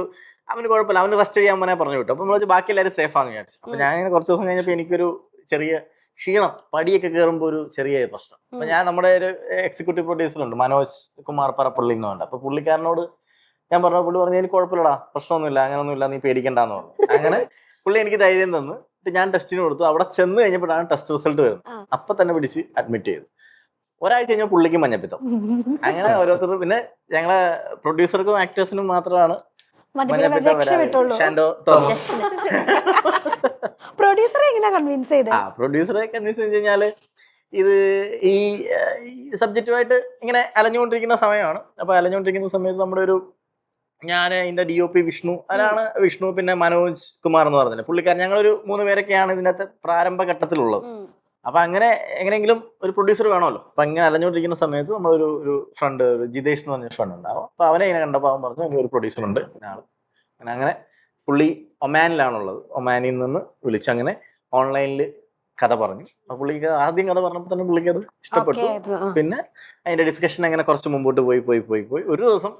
അവന് കുഴപ്പമില്ല, അവന് റെസ്റ്റ് ചെയ്യാൻ മോനെ പറഞ്ഞു വിട്ടു. അപ്പൊ നമ്മൾ ബാക്കി എല്ലാവരും സേഫ് ആണെന്ന് വിചാരിച്ചു. അപ്പൊ ഞാൻ ഇങ്ങനെ കുറച്ച് ദിവസം കഴിഞ്ഞപ്പോൾ എനിക്കൊരു ചെറിയ ക്ഷീണം, പടിയൊക്കെ കയറുമ്പോൾ ഒരു ചെറിയ പ്രശ്നം. അപ്പൊ ഞാൻ നമ്മുടെ ഒരു എക്സിക്യൂട്ടീവ് പ്രൊഡ്യൂസറുണ്ട് മനോജ് കുമാർ പറപ്പള്ളി എന്ന് പറഞ്ഞിട്ട്. അപ്പൊ പുള്ളിക്കാരനോട് ഞാൻ പറഞ്ഞു, പുള്ളി പറഞ്ഞു എനിക്ക് കുഴപ്പമില്ലടാ, പ്രശ്നമൊന്നുമില്ല, അങ്ങനൊന്നുമില്ല, നീ പേടിക്കണ്ടെന്ന് പറഞ്ഞു. അങ്ങനെ പുള്ളി എനിക്ക് ധൈര്യം തന്നു. ഞാൻ ടെസ്റ്റിന് കൊടുത്തു. അവിടെ ചെന്ന് കഴിഞ്ഞപ്പോഴാണ് ടെസ്റ്റ് റിസൾട്ട് വരുന്നത്. അപ്പൊ തന്നെ പിടിച്ച് അഡ്മിറ്റ് ചെയ്തു. ഒരാഴ്ച കഴിഞ്ഞാൽ പുള്ളിക്ക് മഞ്ഞപ്പിത്തം. അങ്ങനെ ഓരോരുത്തർ, പിന്നെ ഞങ്ങളെ പ്രൊഡ്യൂസർക്കും ആക്ടേഴ്സിനും മാത്രമാണ് പ്രൊഡ്യൂസറെ എങ്ങനെ കൺവിൻസ് ചെയ്ത്? പ്രൊഡ്യൂസറെ കൺവിൻസ് ചെയ്ത് കഴിഞ്ഞാല് ഇത് ഈ സബ്ജക്റ്റുമായിട്ട് ഇങ്ങനെ അലഞ്ഞുകൊണ്ടിരിക്കുന്ന സമയമാണ്. അപ്പൊ അലഞ്ഞുകൊണ്ടിരിക്കുന്ന സമയത്ത് നമ്മുടെ ഞാൻ ഇതിന്റെ DOP വിഷ്ണു, അതാണ് വിഷ്ണു, പിന്നെ മനോജ് കുമാർ എന്ന് പറഞ്ഞില്ല പുള്ളിക്കാരൻ, ഞങ്ങളൊരു 3 പേരൊക്കെയാണ് ഇതിനകത്ത് പ്രാരംഭഘട്ടത്തിലുള്ളത്. അപ്പൊ അങ്ങനെ എങ്ങനെയെങ്കിലും ഒരു പ്രൊഡ്യൂസർ വേണമല്ലോ. അപ്പൊ അങ്ങനെ അലഞ്ഞുകൊണ്ടിരിക്കുന്ന സമയത്ത് നമ്മളൊരു ഫ്രണ്ട്, ഒരു ജിതേഷ് എന്ന് പറഞ്ഞ ഫ്രണ്ട് ഉണ്ടാവും. അപ്പൊ അവനെ ഇങ്ങനെ കണ്ടപ്പോൾ അവൻ പറഞ്ഞു ഒരു പ്രൊഡ്യൂസർ ഉണ്ട് അങ്ങനെ. പുള്ളി ഒമാനിലാണുള്ളത്. ഒമാനിൽ നിന്ന് വിളിച്ച് അങ്ങനെ ഓൺലൈനിൽ കഥ പറഞ്ഞു. അപ്പൊ പുള്ളിക്ക് ആദ്യം കഥ പറഞ്ഞപ്പോൾ തന്നെ പുള്ളിക്ക് അത് ഇഷ്ടപ്പെട്ടു. പിന്നെ അതിന്റെ ഡിസ്കഷൻ അങ്ങനെ കുറച്ച് മുമ്പോട്ട് പോയി ഒരു ദിവസം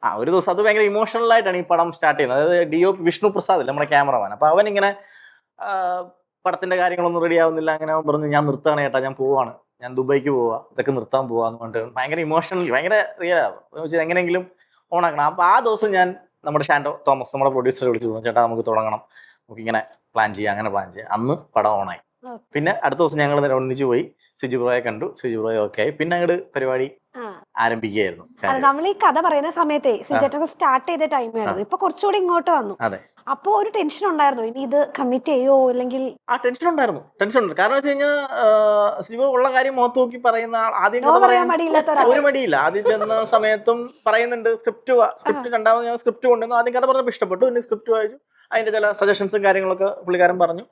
ഒരു ദിവസം അത് ഭയങ്കര ഇമോഷണൽ ആയിട്ടാണ് ഈ പടം സ്റ്റാർട്ട് ചെയ്യുന്നത്. അതായത് DOP വിഷ്ണു പ്രസാദ് നമ്മുടെ ക്യാമറമാൻ. അപ്പൊ അവൻ ഇങ്ങനെ പടത്തിന്റെ കാര്യങ്ങളൊന്നും റെഡി ആവുന്നില്ല, അങ്ങനെ പറഞ്ഞു ഞാൻ നിർത്താണ് ചേട്ടാ, ഞാൻ പോവാണ്, ഞാൻ ദുബൈക്ക് പോവാ, ഇതൊക്കെ നിർത്താൻ പോവാന്ന് പറഞ്ഞിട്ട് ഭയങ്കര ഇമോഷണലി ഭയങ്കര റിയൽ ആവും, എങ്ങനെയെങ്കിലും ഓണാക്കണം. അപ്പൊ ആ ദിവസം ഞാൻ നമ്മുടെ ഷാൻഡോ തോമസ് നമ്മുടെ പ്രൊഡ്യൂസറെ വിളിച്ചു പറഞ്ഞു, ചേട്ടാ നമുക്ക് തുടങ്ങണം, നമുക്ക് ഇങ്ങനെ പ്ലാൻ ചെയ്യാം, അങ്ങനെ പ്ലാൻ ചെയ്യാം. അന്ന് പടം ഓണായി. പിന്നെ അടുത്ത ദിവസം ഞങ്ങൾ ഒന്നിച്ച് പോയി സിജു ബ്രോയെ കണ്ടു, സിജു ബ്രോയെ ഓക്കെ ആയി. പിന്നെ അങ്ങോട്ട് പരിപാടി ആരംഭിക്കുകയായിരുന്നു. നമ്മൾ ഈ കഥ പറയുന്ന സമയത്തെ സിജുട്ടൊക്കെ സ്റ്റാർട്ട് ചെയ്ത ടൈമായിരുന്നു. ഇപ്പൊ കുറച്ചുകൂടി ഇങ്ങോട്ട് വന്നു. അതെ. അപ്പൊ ഒരു ടെൻഷൻ ഉണ്ടായിരുന്നു, ഇനി ഇത് കമ്മിറ്റ് ചെയ്യോ അല്ലെങ്കിൽ? ആ ടെൻഷൻ ഉണ്ടായിരുന്നു. കാരണം വെച്ച് കഴിഞ്ഞാൽ സിജു ഉള്ള കാര്യം മുഖത്ത് നോക്കി പറയുന്ന ആൾ. ആദ്യം ഒരു മടിയില്ല. ആദ്യം ചെന്ന സമയത്തും പറയുന്നുണ്ട് സ്ക്രിപ്റ്റ് രണ്ടാമത് ഞാൻ സ്ക്രിപ്റ്റ് കൊണ്ടുവന്നു. ആദ്യം കഥ പറഞ്ഞപ്പോൾ ഇഷ്ടപ്പെട്ടു, പിന്നെ സ്ക്രിപ്റ്റ് വായിച്ചു, അതിന്റെ ചില സജഷൻസും കാര്യങ്ങളൊക്കെ പുള്ളിക്കാരൻ പറഞ്ഞു.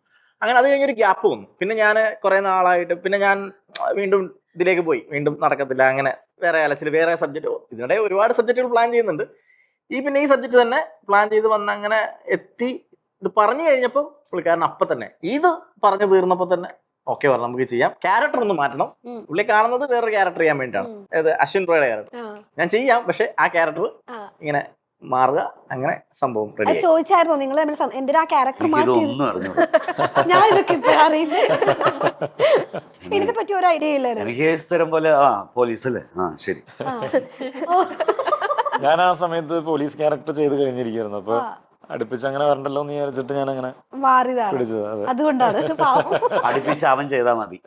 അങ്ങനെ അത് കഴിഞ്ഞൊരു ഗ്യാപ്പ് വന്നു. പിന്നെ ഞാൻ കുറെ നാളായിട്ട് പിന്നെ ഞാൻ വീണ്ടും ഇതിലേക്ക് പോയി, വീണ്ടും നടക്കത്തില്ല, അങ്ങനെ വേറെ അലച്ചിൽ വേറെ സബ്ജക്റ്റ്. ഇതിനിടെ ഒരുപാട് സബ്ജക്റ്റുകൾ പ്ലാൻ ചെയ്യുന്നുണ്ട്. പിന്നെ ഈ സബ്ജക്റ്റ് തന്നെ പ്ലാൻ ചെയ്ത് വന്ന് അങ്ങനെ എത്തി. ഇത് പറഞ്ഞു കഴിഞ്ഞപ്പോൾ പുള്ളിക്കാരൻ അപ്പം തന്നെ ഇത് പറഞ്ഞു തീർന്നപ്പോൾ തന്നെ ഓക്കെ പറഞ്ഞു, നമുക്ക് ചെയ്യാം, ക്യാരക്ടർ ഒന്ന് മാറ്റണം. പുള്ളി കാണുന്നത് വേറൊരു ക്യാരക്ടർ ചെയ്യാൻ വേണ്ടിയിട്ടാണ്, അതായത് അശ്വിൻ റോയുടെ ക്യാരക്ടർ ഞാൻ ചെയ്യാം, പക്ഷെ ആ ക്യാരക്ടർ ഇങ്ങനെ മാറുക, അങ്ങനെ സംഭവം റെഡി. ചോദിച്ചായിരുന്നു നിങ്ങൾ എന്തിനാ ക്യാരക്ടർ മാറ്റി? ഞാൻ ഇതൊക്കെ അറിയുന്നത് ഇതിനെ പറ്റി ഒരു ഐഡിയ ഇല്ലായിരുന്നു എനിക്ക്. സ്ഥിരം പോലെ പോലീസല്ലേ, ശരി. ഞാൻ ആ സമയത്ത് പോലീസ് ക്യാരക്ടർ ചെയ്ത് കഴിഞ്ഞിരിക്കുന്നു. അപ്പൊ അടുപ്പിച്ച് അങ്ങനെ വരണ്ടല്ലോ എന്ന് വിചാരിച്ചിട്ട് ഞാൻ അങ്ങനെ മാറിയതാണ്. അതുകൊണ്ടാണ് അടുപ്പിച്ച് അവൻ ചെയ്താ മതി.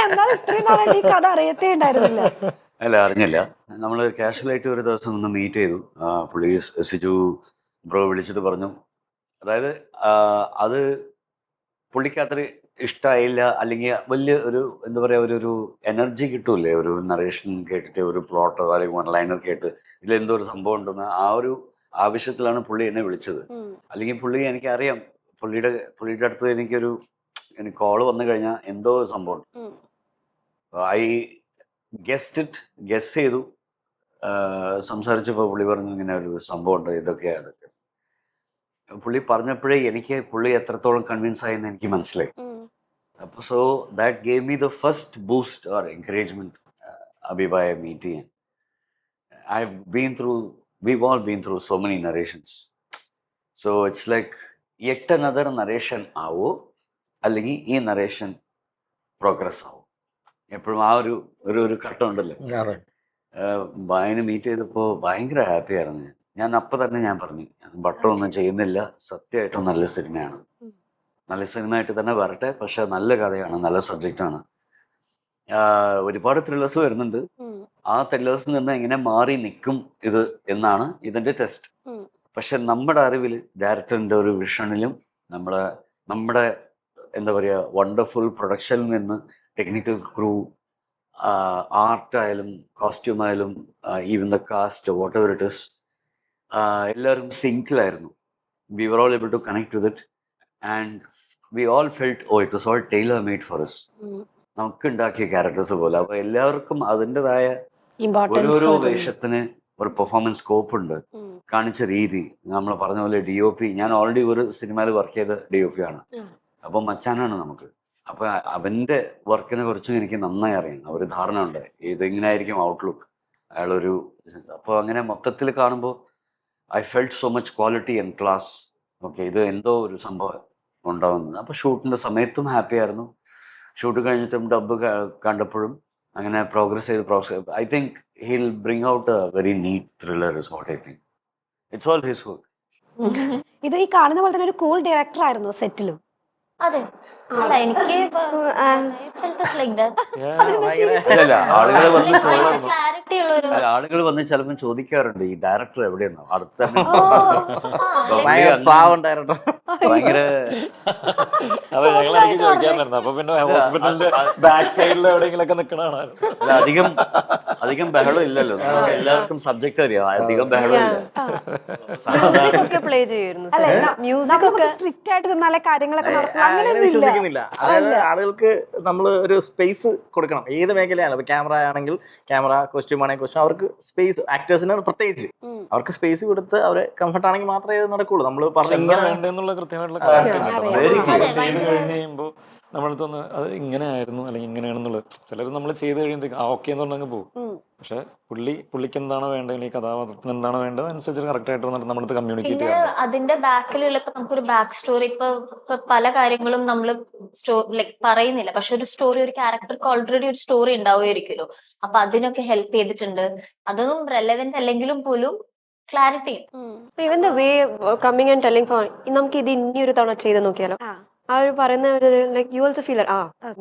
എന്നാൽ ഇത്രയും നാളായിട്ട് ഈ കഥ അറിയത്തേ ഉണ്ടായിരുന്നില്ല. അല്ല, അറിഞ്ഞില്ല. നമ്മൾ കാഷ്വലായിട്ട് ഒരു ദിവസം ഒന്ന് മീറ്റ് ചെയ്തു. പുള്ളി സിജു ബ്രോ വിളിച്ചിട്ട് പറഞ്ഞു, അതായത് അത് പുള്ളിക്കത്ര ഇഷ്ടമായില്ല, അല്ലെങ്കിൽ വലിയ ഒരു എന്താ പറയുക, ഒരു എനർജി കിട്ടൂലേ ഒരു നറേഷൻ കേട്ടിട്ട്, ഒരു പ്ലോട്ടോ അല്ലെങ്കിൽ വൺ ലൈനർ കേട്ട് ഇതിലെന്തോ ഒരു സംഭവം ഉണ്ടെന്ന് ആ ഒരു ആവശ്യത്തിലാണ് പുള്ളി എന്നെ വിളിച്ചത്. അല്ലെങ്കിൽ പുള്ളി എനിക്കറിയാം, പുള്ളിയുടെ അടുത്ത് എനിക്ക് കോള് വന്നു കഴിഞ്ഞാൽ എന്തോ ഒരു സംഭവം ഐ ഗസ് ചെയ്തു. സംസാരിച്ചപ്പോൾ പുള്ളി പറഞ്ഞു ഇങ്ങനെ ഒരു സംഭവം ഉണ്ട്, അതൊക്കെ. പുള്ളി പറഞ്ഞപ്പോഴേ എനിക്ക് പുള്ളി എത്രത്തോളം കൺവിൻസ് ആയെന്ന് എനിക്ക് മനസ്സിലായി. അപ്പോൾ so that gave me the first boost or encouragement അഭിബായ മീറ്റ് ചെയ്യാൻ. we've all been through so many narrations, so it's like yet another narration ആവോ അല്ലെങ്കിൽ ഈ നറേഷൻ പ്രോഗ്രസ് ആവും. എപ്പോഴും ആ ഒരു ഘട്ടം ഉണ്ടല്ലോ. ബായനെ മീറ്റ് ചെയ്തപ്പോൾ ഭയങ്കര ഹാപ്പി ആയിരുന്നു ഞാൻ. അപ്പം തന്നെ ഞാൻ പറഞ്ഞു, ബട്ടറൊന്നും ചെയ്യുന്നില്ല, സത്യമായിട്ടും നല്ല സിനിമയാണ്, നല്ല സിനിമയായിട്ട് തന്നെ വരട്ടെ, പക്ഷെ നല്ല കഥയാണ്, നല്ല സബ്ജക്റ്റാണ്. ഒരുപാട് ത്രില്ലേഴ്സ് വരുന്നുണ്ട്, ആ ത്രില്ലേഴ്സിൽ നിന്ന് എങ്ങനെ മാറി നിൽക്കും ഇത് എന്നാണ് ഇതിന്റെ ടെസ്റ്റ്. പക്ഷെ നമ്മുടെ അറിവിൽ ഡയറക്ടറിന്റെ ഒരു വിഷനിലും നമ്മുടെ എന്താ പറയുക വണ്ടർഫുൾ പ്രൊഡക്ഷനിൽ നിന്ന് ടെക്നിക്കൽ ക്രൂ, ആർട്ടായാലും കോസ്റ്റ്യൂമായാലും even the cast whatever it is, എല്ലാവരും സിങ്കിലായിരുന്നു. We were all able to connect with it and we all felt it was all tailor made for us. നമുക്ക് ഉണ്ടാക്കിയ ക്യാരക്ടേഴ്സ് പോലെ. അപ്പൊ എല്ലാവർക്കും അതിൻ്റെതായ ഓരോരോ വേഷത്തിന് ഒരു പെർഫോമൻസ് സ്കോപ്പ് ഉണ്ട്. കാണിച്ച രീതി, നമ്മൾ പറഞ്ഞ പോലെ DOP, ഞാൻ ഓൾറെഡി ഒരു സിനിമയിൽ വർക്ക് ചെയ്ത DOP ആണ്. അപ്പം മച്ചാനാണ് നമുക്ക്. അപ്പൊ അവന്റെ വർക്കിനെ കുറിച്ചും എനിക്ക് നന്നായി അറിയാം, ഒരു ധാരണ ഉണ്ട് ഇതെങ്ങനെയായിരിക്കും ഔട്ട്ലുക്ക് അയാളൊരു. അപ്പോൾ അങ്ങനെ മൊത്തത്തിൽ കാണുമ്പോൾ I felt so much quality and class. Okay, ഇത് എന്തോ ഒരു സംഭവം ഉണ്ടാവുന്നത്. അപ്പൊ ഷൂട്ടിന്റെ സമയത്തും ഹാപ്പി ആയിരുന്നു, ഷൂട്ട് കഴിഞ്ഞിട്ടും ഡബ് കണ്ടപ്പോഴും അങ്ങനെ പ്രോഗ്രസ് ചെയ്ത് I think hill bring out A very neat thriller is what I think. It's all his work. ഇത് ഈ കാണുന്ന പോലെ തന്നെ ഒരു കൂൾ ഡയറക്ടർ ആയിരുന്നു സെറ്റിലും. അതെ, അല്ല എനിക്ക് ആളുകൾ വന്ന് ചിലപ്പോൾ ചോദിക്കാറുണ്ട് ഈ ഡയറക്ടർ എവിടെയെന്നോ. അടുത്ത ഭയങ്കര ചോദിക്കാറുണ്ടായിരുന്നു. അപ്പൊ പിന്നെ ഹോസ്പിറ്റലിന്റെ ബാക്ക് സൈഡിൽ എവിടെയെങ്കിലൊക്കെ നിൽക്കണതാണ്. അധികം ബഹളം ഇല്ലല്ലോ, എല്ലാവർക്കും സബ്ജക്ട് അറിയാം, അധികം ബഹളം ഇല്ല. പ്ലേ ചെയ്യുന്നു, സ്ട്രിക്റ്റ് ആയിട്ട് നിന്നാലേ കാര്യങ്ങളൊക്കെ വിശ്വസിക്കുന്നില്ല. അതായത് ആളുകൾക്ക് നമ്മൾ ഒരു സ്പേസ് കൊടുക്കണം. ഏത് മേഖലയാണ്, ഇപ്പൊ ക്യാമറ ആണെങ്കിൽ ക്യാമറ, കോസ്റ്റ്യൂം ആണെങ്കിൽ കോസ്റ്റ്യൂം, അവർക്ക് സ്പേസ്, ആക്ടേഴ്സിന് പ്രത്യേകിച്ച് അവർക്ക് സ്പേസ് കൊടുത്ത് അവരെ കംഫർട്ട് ആണെങ്കിൽ മാത്രമേ ഇത് നടക്കുള്ളൂ. നമ്മൾ ഇങ്ങനെ വേണ്ടെന്നുള്ള കൃത്യമായിട്ടുള്ള കഴിഞ്ഞ് കഴിയുമ്പോൾ നമ്മളടുത്തൊന്ന് അത് ഇങ്ങനെ ആയിരുന്നു അല്ലെങ്കിൽ ഇങ്ങനെയാണെന്നുള്ളത് ചിലർ നമ്മൾ ചെയ്ത് കഴിയുമ്പോഴത്തേക്ക് ഓക്കെ എന്ന് പറഞ്ഞങ്ങ് പോകും. പക്ഷെ പുള്ളിക്ക് എന്താണോ വേണ്ടത്, ഈ കഥാപാത്രത്തിന് എന്താണോ വേണ്ടത് അനുസരിച്ച് കറക്റ്റായിട്ട് വന്നിട്ട് നമ്മുടെ അടുത്ത് കമ്മ്യൂണിക്കേറ്റ് പിന്നെ ചെയ്യാറുണ്ട്. അതിന്റെ ബാക്കിലുള്ള ഇപ്പൊ നമുക്കൊരു ബാക്ക് സ്റ്റോറി, ഇപ്പൊ പല കാര്യങ്ങളും നമ്മൾ ലൈക് പറയുന്നില്ല, പക്ഷെ ഒരു സ്റ്റോറി, ഒരു ക്യാരക്ടർക്ക് ഓൾറെഡി ഒരു സ്റ്റോറി ഉണ്ടാവുമായിരിക്കുമല്ലോ. അപ്പൊ അതിനൊക്കെ ഹെൽപ്പ് ചെയ്തിട്ടുണ്ട്. അതൊന്നും റെലവെന്റ് അല്ലെങ്കിലും പോലും ക്ലാരിറ്റി. ഇവൻ the way coming and telling for നമുക്ക് ഇത് ഇനി ഒരു തവണ ചെയ്ത് നോക്കിയാലോ, ആ ഒരു പറയുന്ന like you also feel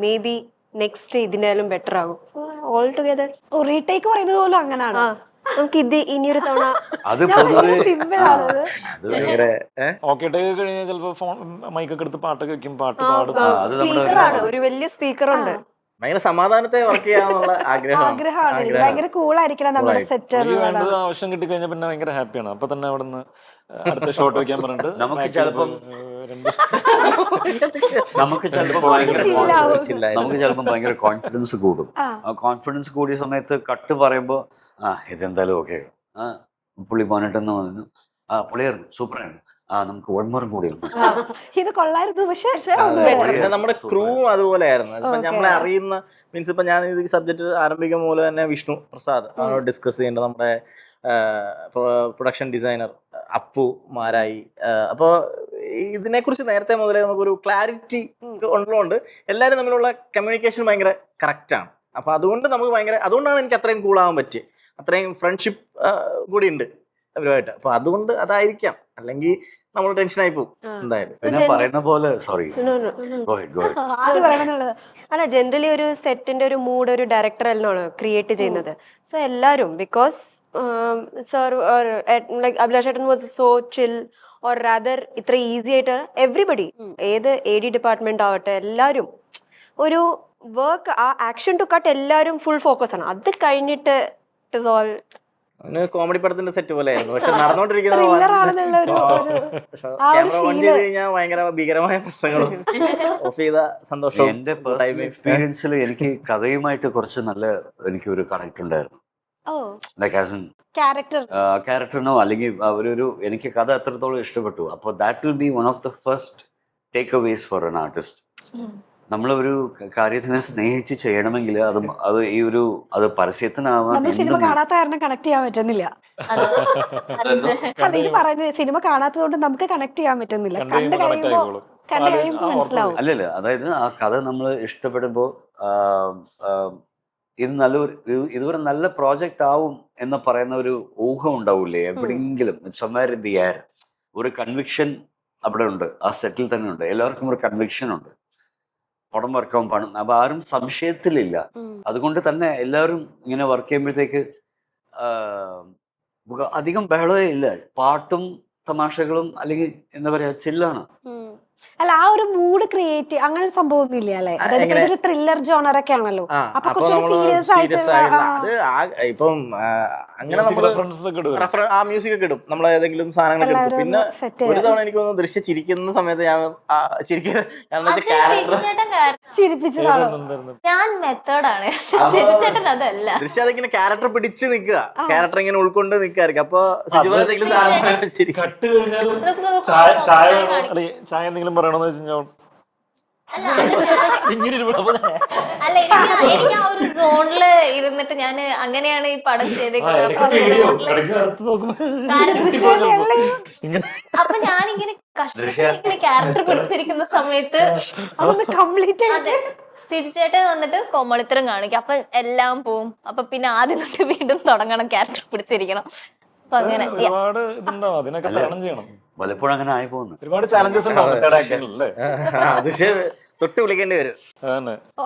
maybe next ഇതിനാലും ബെറ്റർ ആകും. ഓൾ ടുഗദർ റീടേക്ക് പറയുന്നത് പോലും അങ്ങനെയാണ്. നമുക്ക് ഇത് ഇനിയൊരു തവണ അത് പൊതുവെ സിമ്പിൾ ആണത്. അത് ഭയങ്കര ഓക്കെ ടേക്ക് കഴിഞ്ഞാൽ ചിലപ്പോൾ ഫോൺ മൈക്കൊക്കെ എടുത്ത് പാട്ടൊക്കെ വെക്കും, പാട്ട് പാടും. അത് നമ്മുടെ സ്പീക്കറാണ്, ഒരു വലിയ സ്പീക്കറുണ്ട്. ഭയങ്കര സമാധാനത്തെ വർക്ക് ചെയ്യാന്നുള്ള ആഗ്രഹമാണ് എനിക്ക്. ഭയങ്കര കൂളായിരിക്കണം നമ്മുടെ സെറ്റ്. എനിക്ക് വേണ്ടത് ആവശ്യം കിട്ടിക്കഴിഞ്ഞാൽ പിന്നെ ഭയങ്കര ഹാപ്പിയാണ്. അപ്പൊ തന്നെ അവിടെ നിന്ന് അടുത്ത ഷോട്ട് വെക്കാൻ പറഞ്ഞിട്ട് നമുക്ക് ചിലപ്പം നമുക്ക് ചിലപ്പോൾ ഭയങ്കര കോൺഫിഡൻസ് കൂടും. ആ കോൺഫിഡൻസ് കൂടിയ സമയത്ത് കട്ട് പറയുമ്പോ ഇതെന്തായാലും ഓക്കെ, പുള്ളി പോന്നിട്ടെന്ന് പറഞ്ഞു, പുള്ളിയായിരുന്നു, സൂപ്പറായിരുന്നു, നമുക്ക് വൺമോറും കൂടി ഇത് കൊള്ളായിരുന്നു. പക്ഷെ നമ്മുടെ ക്രൂ അതുപോലെ ആയിരുന്നു. ഇപ്പൊ നമ്മളെ അറിയുന്ന മീൻസ് ഇപ്പൊ ഞാൻ ഇത് സബ്ജക്ട് ആരംഭിക്കുന്ന പോലെ തന്നെ വിഷ്ണു പ്രസാദ് അവരോട് ഡിസ്കസ് ചെയ്യേണ്ടത്, നമ്മുടെ പ്രൊഡക്ഷൻ ഡിസൈനർ അപ്പു മാരായി. അപ്പോൾ ഇതിനെക്കുറിച്ച് നേരത്തെ മുതലേ നമുക്കൊരു ക്ലാരിറ്റി ഉള്ളതുകൊണ്ട് എല്ലാവരും തമ്മിലുള്ള കമ്മ്യൂണിക്കേഷൻ ഭയങ്കര കറക്റ്റാണ്. അപ്പൊ അതുകൊണ്ട് നമുക്ക് അതുകൊണ്ടാണ് എനിക്ക് അത്രയും കൂളാവാൻ പറ്റിയത്. അത്രയും ഫ്രണ്ട്ഷിപ്പ് കൂടി ഉണ്ട് അവരുമായിട്ട്. അപ്പൊ അതുകൊണ്ട് അതായിരിക്കാം, അല്ലെങ്കിൽ നമ്മൾ ടെൻഷനായി പോകും എന്തായാലും. പിന്നെ പറയുന്ന പോലെ സോറി അല്ല, ജനറലി ഒരു സെറ്റിന്റെ ഒരു മൂഡ് ഒരു ഡയറക്ടർ അല്ലാണ് ക്രിയേറ്റ് ചെയ്യുന്നത്. സോ എല്ലാവരും ബിക്കോസ് സർ ലൈക് അഭിലാഷ് ഏട്ടൻ was so chill or rather ഇത്ര ഈസി ആയിട്ട് എവ്രിബഡി, ഏത് AD ഡിപ്പാർട്ട്മെന്റ് ആവട്ടെ, എല്ലാവരും ഒരു വർക്ക്, ആ ആക്ഷൻ ടു കട്ട് എല്ലാവരും ഫുൾ ഫോക്കസ് ആണ്. അത് കഴിഞ്ഞിട്ട് ഇറ്റ് ഓൾ കോമഡി പടത്തിന്റെ സെറ്റ് പോലെ ആയിരുന്നു. പക്ഷെ നടന്നുകൊണ്ടിരിക്കുന്ന ക്യാമറ ഓൺ ചെയ്ത് കഴിഞ്ഞാൽ ഭയങ്കര ഭീകരമായ പ്രശ്നങ്ങളും ഓഫ് ചെയ്ത സന്തോഷം. എന്റെ പേഴ്സണൽ എക്സ്പീരിയൻസിൽ എനിക്ക് കഥയുമായിട്ട് കുറച്ച് എനിക്കൊരു കണക്ട് ഉണ്ടായിരുന്നു. ക്യാരക്ടറിനോ അല്ലെങ്കിൽ എനിക്ക് കഥ എത്രത്തോളം ഇഷ്ടപ്പെട്ടു. അപ്പോൾ that will be one of the first takeaways for an artist. നമ്മളൊരു കാര്യത്തിനെ സ്നേഹിച്ച് ചെയ്യണമെങ്കിൽ അത് പരസ്യത്തിനാവാം. സിനിമ കാണാത്ത കാരണം കണക്ട് ചെയ്യാൻ പറ്റുന്നില്ല. അല്ല, ഇത് പറയുന്നത് സിനിമ കാണാത്തതുകൊണ്ട് നമുക്ക് കണക്ട് ചെയ്യാൻ പറ്റുന്നില്ല. കണ്ടു കഴിയുമ്പോൾ മനസ്സിലാവും. അല്ലല്ല, അതായത് ആ കഥ നമ്മൾ ഇഷ്ടപ്പെടുമ്പോൾ ഇതൊരു നല്ല പ്രോജക്റ്റ് ആവും എന്ന് പറയുന്ന ഒരു ഊഹം ഉണ്ടാവൂലേ എവിടെയെങ്കിലും, somewhere in the air. ഒരു കൺവിക്ഷൻ അവിടെ ഉണ്ട്, ആ സെറ്റിൽ തന്നെ ഉണ്ട്. എല്ലാവർക്കും ഒരു കൺവിക്ഷൻ ഉണ്ട്, പടം വർക്കാവും പണം. അപ്പൊ ആരും സംശയത്തിലില്ല. അതുകൊണ്ട് തന്നെ എല്ലാവരും ഇങ്ങനെ വർക്ക് ചെയ്യുമ്പോഴത്തേക്ക് അധികം ബഹളമേ ഇല്ല. പാട്ടും തമാശകളും അല്ലെങ്കിൽ എന്താ പറയാ, ചില്ലാണ്. അല്ല, ആ ഒരു മൂഡ് ക്രിയേറ്റ് അങ്ങനെ ഒരു സംഭവം ഒന്നും ഇല്ല അല്ലെ? അതായത് ഇതൊരു ത്രില്ലർ ജോണർ ഒക്കെ ആണല്ലോ. അപ്പൊ കുറച്ചുകൂടി സീരിയസ് ആയിട്ട് ഇപ്പം അങ്ങനെ ആ മ്യൂസിക് ഒക്കെ ഇടും, നമ്മൾ ഏതെങ്കിലും സാധനങ്ങളൊക്കെ ഇടും. പിന്നെ ഒരു തവണ എനിക്ക് തോന്നുന്നു ദൃശ്യ ചിരിക്കുന്ന സമയത്ത് ഞാൻ ചിരിപ്പിച്ചതാണോ? ഞാൻ മെത്തേഡാണ്, ചേട്ടൻ അതല്ല. ദൃശ്യ അതിങ്ങനെ ക്യാരക്ടർ പിടിച്ച് നിൽക്കുക, ക്യാരക്ടർ ഇങ്ങനെ ഉൾക്കൊണ്ട് നിൽക്കായിരിക്കും. അപ്പൊ ചായ എന്തെങ്കിലും പറയണമെന്ന് വെച്ചാൽ അല്ല, എനിക്ക് ആ ഒരു സോണില് ഇരുന്നിട്ട് ഞാൻ അങ്ങനെയാണ് ഈ പടം ചെയ്തേക്കുന്നത്. അപ്പൊ ഞാനിങ്ങനെ കഷ്ടപ്പെട്ട് ക്യാരക്ടർ പിടിച്ചിരിക്കുന്ന സമയത്ത് സിരിച്ചേട്ടൻ വന്നിട്ട് കോമളിത്തരം കാണിക്കും. അപ്പൊ എല്ലാം പോവും. അപ്പൊ പിന്നെ ആദ്യം തൊട്ട് വീണ്ടും തുടങ്ങണം, ക്യാരക്ടർ പിടിച്ചിരിക്കണം. അപ്പൊ അങ്ങനെ ഒരുപാട് ഇതുണ്ടാവും, അതിനൊക്കെ തരണം ചെയ്യണം. പലപ്പോഴും അങ്ങനെ ആയി പോകുന്നു. ഒരുപാട് ചാലഞ്ചസ് ഉണ്ടാവും. തൊട്ട് വിളിക്കേണ്ടി വരും.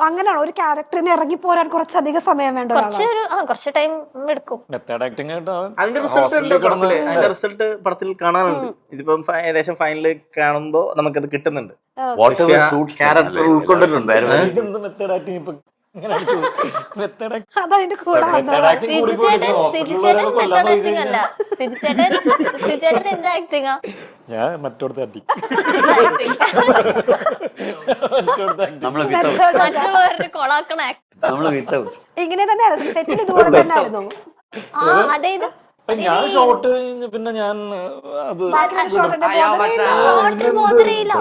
അങ്ങനെയാണോ? ഒരു ക്യാരക്ടറിന് ഇറങ്ങി പോരാൻ കുറച്ചധികം സമയം വേണ്ട? കുറച്ച് ടൈം എടുക്കും. മെത്തേഡ് ആക്ടിംഗ് ആയിട്ട് അതിന്റെ റിസൾട്ട് പടത്തിൽ കാണാനുണ്ട്. ഇതിപ്പം ഏകദേശം ഫൈനല് കാണുമ്പോ നമുക്കത് കിട്ടുന്നുണ്ട്. ക്യാരക്ടർ ഉൾക്കൊണ്ടിട്ടുണ്ട്. മെത്തേഡ് ആക്ടിങ് ഇപ്പൊ അതതിന്റെ കൂടെ ഞാൻ മറ്റോടത്തെ അടി ഇങ്ങനെ തന്നെയാണ് സെറ്റിൽ ഇതുപോലെ തന്നെ ആയിരുന്നു. അതായത് ഞാൻ ഷോട്ട് കഴിഞ്ഞ് പിന്നെ ഞാൻ അത്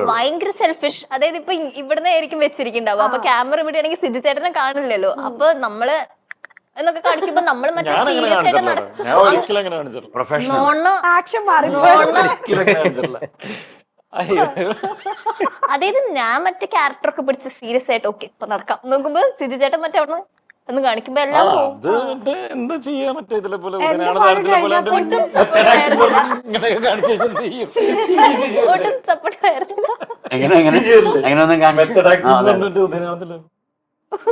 ഭയങ്കര സെൽഫിഷ്. അതായത് ഇപ്പൊ ഇവിടുന്ന് ആയിരിക്കും വെച്ചിരിക്കുന്നുണ്ടാവും. അപ്പൊ ക്യാമറ ഇവിടെ ആണെങ്കിൽ സിജു ചേട്ടനെ കാണില്ലല്ലോ. അപ്പൊ നമ്മള് എന്നൊക്കെ കാണിക്കുമ്പോ നമ്മൾ മറ്റേ ഞാൻ അങ്ങനെ സീരിയസ് ആയിട്ട് കാണിച്ചിട്ടില്ല, ഞാൻ ഒരിക്കലും അങ്ങനെ കാണിച്ചിട്ടില്ല. പ്രൊഫഷണൽ നോണ ആക്ഷൻ മാറി ഒരിക്കലും അങ്ങനെ കാണിച്ചിട്ടില്ല. അയ്യോ. അതായത് ഞാൻ മറ്റേ ക്യാരക്ടറൊക്കെ പിടിച്ച് സീരിയസ് ആയിട്ട് ഓക്കെ ഇപ്പൊ നടക്കാം നോക്കുമ്പോ സിജു ചേട്ടൻ മറ്റേ അവിടെ ഒന്ന് കാണിക്കുമ്പോ ആ, എല്ലാം പോകും. അത് മറ്റേ എന്താ ചെയ്യാ, മറ്റേ ഇതിലെ പോലെ എന്റെ ഉദയനാണ് പണി താരത്തിലെ പോലെ കഴിഞ്ഞപ്പോൾ മറ്റേ ഒട്ടും support ആയിരുന്നില്ല. ഇങ്ങനെയൊക്കെ കാണിച്ചു കഴിഞ്ഞാൽ എന്ത് ചെയ്യും? ഒട്ടും സപ്പോർട്ട് ആയിരുന്നില്ല. എങ്ങനെ എങ്ങനെ ഒന്നും കാണിച്ചു Method acting എന്ന് പറഞ്ഞിട്ട് ഉദയനാമത്തില്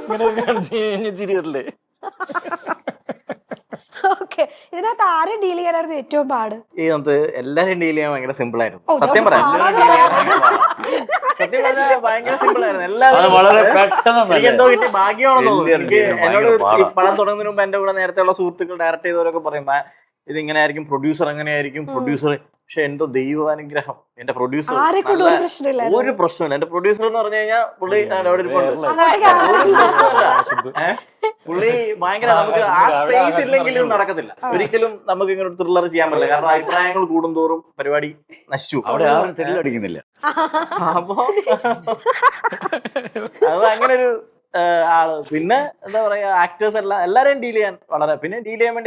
ഇങ്ങനെയൊക്കെ കാണിച്ചു കഴിഞ്ഞാൽ ചിരിയല്ലേ? ഓക്കെ. ഇതിനകത്ത് ആരെ ഡീൽ ചെയ്യാനായിരുന്നു ഏറ്റവും പാട്? ഈ നമുക്ക് എല്ലാരും ഡീൽ ചെയ്യാൻ ഭയങ്കര സിമ്പിൾ ആയിരുന്നു. ഓ, സത്യം പറയാം, പാടാതെ സത്യം പറഞ്ഞാൽ ഭയങ്കര സിമ്പിൾ ആയിരുന്നു. അത് എല്ലാവരും വളരെ പെട്ടെന്ന് എനിക്ക് എന്തോ കിട്ടി ഭാഗ്യമാണെന്ന് തോന്നുന്നു. വലിയ എനിക്ക് ഭയങ്കര എന്നോട് ഈ പാടാ. പടം തുടങ്ങുന്നതിന് മുമ്പ് എന്റെ കൂടെ നേരത്തെ ഉള്ള സുഹൃത്തുക്കൾ ഡയറക്ട് ചെയ്തവരൊക്കെ പറയും ഇത് ഇങ്ങനെ ആയിരിക്കും, പ്രൊഡ്യൂസർ എങ്ങനെയായിരിക്കും, പ്രൊഡ്യൂസർ. പക്ഷെ എന്തോ ദൈവാനുഗ്രഹം, എന്റെ പ്രൊഡ്യൂസർ ആരെ കൊണ്ട് ഒരു പ്രശ്നമില്ലായിരുന്നു. ഒരു പ്രശ്നമില്ല. എന്റെ പ്രൊഡ്യൂസർ എന്ന് പറഞ്ഞു കഴിഞ്ഞാൽ പുള്ളി അവിടെ ഇരിപ്പുണ്ട്. അങ്ങോട്ട് camera ഒരു ഇല്ല. പ്രശ്നമില്ല. പുള്ളി ഭയങ്കര, നമുക്ക് ആ സ്പേസ് ഇല്ലെങ്കിൽ ഇത് നടക്കത്തില്ല ഒരിക്കലും. നമുക്ക് ഇങ്ങനെ ഒരു ത്രില്ലർ ചെയ്യാൻ പറ്റില്ല, കാരണം അഭിപ്രായങ്ങൾ കൂടുന്തോറും പരിപാടി നശിച്ചു. അവിടെ ആരും തെല്ലടിക്കുന്നില്ല. അപ്പൊ അത് അങ്ങനെ ഒരു ആള്. പിന്നെ എന്താ പറയാ, ആക്ടേഴ്സ് എല്ലാവരെയും ഡീൽ ചെയ്യാൻ വളരെ, പിന്നെ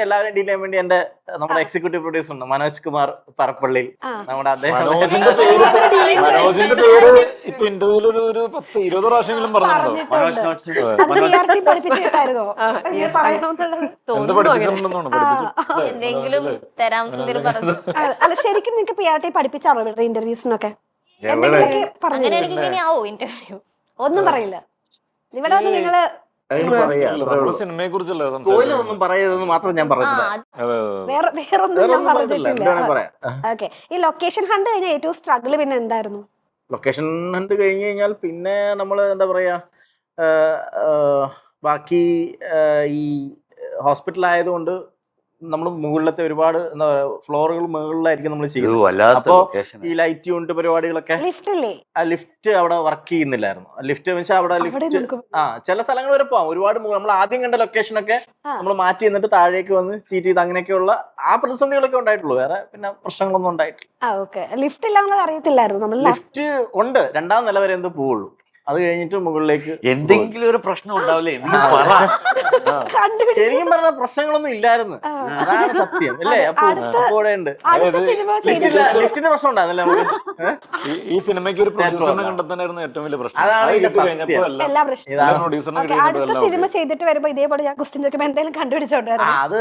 എല്ലാവരെയും ഡീൽ ചെയ്യാൻ വേണ്ടി എന്റെ നമ്മുടെ എക്സിക്യൂട്ടീവ് പ്രൊഡ്യൂസർ ഉണ്ട്, മനോജ് കുമാർ പറപ്പള്ളി. നമ്മുടെ അദ്ദേഹം മനോജിന്റെ പേര് ഇപ്പൊ ഇന്റർവ്യൂല് ഒരു 10-20 പ്രാവശ്യമെങ്കിലും പറഞ്ഞിട്ടുണ്ടോ? പറഞ്ഞിട്ടുണ്ട്. അത് PRT പഠിപ്പിച്ച് കേട്ടായിരുന്നോ ഇങ്ങനെ പറയണമെന്നുള്ളത്? എന്ത് പഠിപ്പിച്ചിട്ടുണ്ടെന്നാണ് പഠിപ്പിച്ചു? എന്തെങ്കിലും തരാം എന്തെങ്കിലും പറഞ്ഞു. അല്ല, ശരിക്കും നിങ്ങൾക്ക് PRT പഠിപ്പിച്ചാണോ ഇവിടെ ഇന്റർവ്യൂസിനൊക്കെ? എന്തെങ്കിലുമൊക്കെ പറഞ്ഞു? അങ്ങനെയാണെങ്കിൽ ഇങ്ങനെ ആവോ ഇന്റർവ്യൂ? ഒന്നും പറയില്ല. ഇവിടെ വന്ന് നിങ്ങള് പറയാ നമ്മള് സിനിമയെ കുറിച്ചല്ലേ സ്പോയിലർ ഒന്നും പറയരുതെന്ന് മാത്രം ഞാൻ പറഞ്ഞില്ല. വേറൊന്നും ഞാൻ പറഞ്ഞിട്ടില്ല. എന്താണ് പറയാ, ഓക്കെ. ഈ ലൊക്കേഷൻ ഹണ്ട് കഴിഞ്ഞ ഏറ്റവും സ്ട്രഗിൾ പിന്നെ എന്തായിരുന്നു? ലൊക്കേഷൻ ഹണ്ട് കഴിഞ്ഞ് കഴിഞ്ഞാൽ പിന്നെ നമ്മൾ എന്താ പറയാ, ബാക്കി ഈ ഹോസ്പിറ്റൽ ആയതുകൊണ്ട് നമ്മൾ മുകളിലത്തെ ഒരുപാട് എന്താ പറയാ ഫ്ലോറുകൾ മുകളിലായിരിക്കും നമ്മൾ ചെയ്യുന്നത്. അപ്പോ ഈ ലൈറ്റ് യൂണിറ്റ് പരിപാടികളൊക്കെ, ലിഫ്റ്റ് ഇല്ലേ? ആ ലിഫ്റ്റ് അവിടെ വർക്ക് ചെയ്യുന്നില്ലായിരുന്നു. ലിഫ്റ്റ് വെച്ചാൽ അവിടെ ലിഫ്റ്റ് ചില സ്ഥലങ്ങൾ വരെ പോവാം. ഒരുപാട് നമ്മൾ ആദ്യം കണ്ട ലൊക്കേഷനൊക്കെ നമ്മൾ മാറ്റി എന്നിട്ട് താഴേക്ക് വന്ന് സീറ്റ് ചെയ്ത് അങ്ങനെയൊക്കെയുള്ള ആ പ്രതിസന്ധികളൊക്കെ ഉണ്ടായിട്ടുള്ളൂ. വേറെ പിന്നെ പ്രശ്നങ്ങളൊന്നും ഉണ്ടായിട്ടില്ല. ലിഫ്റ്റ് ഇല്ലാന്നുള്ളത് അറിയത്തില്ലായിരുന്നു. നമ്മൾ ലിഫ്റ്റ് ഉണ്ട്, 2ാം നില വരെ എന്തോ പോവുള്ളൂ. അത് കഴിഞ്ഞിട്ട് മുകളിലേക്ക് എന്തെങ്കിലും ഒരു പ്രശ്നം ഉണ്ടാവില്ലേ? ശരിക്കും പറഞ്ഞ പ്രശ്നങ്ങളൊന്നും ഇല്ലായിരുന്നു, അതാണ് സത്യം അല്ലേ? അപ്പൊ കൂടെ ഉണ്ട്. ലിഫ്റ്റിന്റെ പ്രശ്നം ഉണ്ടായിരുന്നല്ലേ നമുക്ക്? ഈ സിനിമയ്ക്ക് ഒരു പ്രൊഡ്യൂസറിനെ കണ്ടെത്താനായിരുന്നു ഏറ്റവും വലിയ പ്രശ്നം. അതാണ് ഇതിന്റെ സത്യം. എല്ലാ പ്രശ്നവും അടുത്ത സിനിമ ചെയ്തിട്ട് വരുമ്പോ ഇതേപോലെ ഞാൻ ക്വസ്റ്റ്യൻ ചോദിക്കുമ്പോ എന്തെങ്കിലും കണ്ടുപിടിച്ചോണ്ടായിരുന്നു. അത്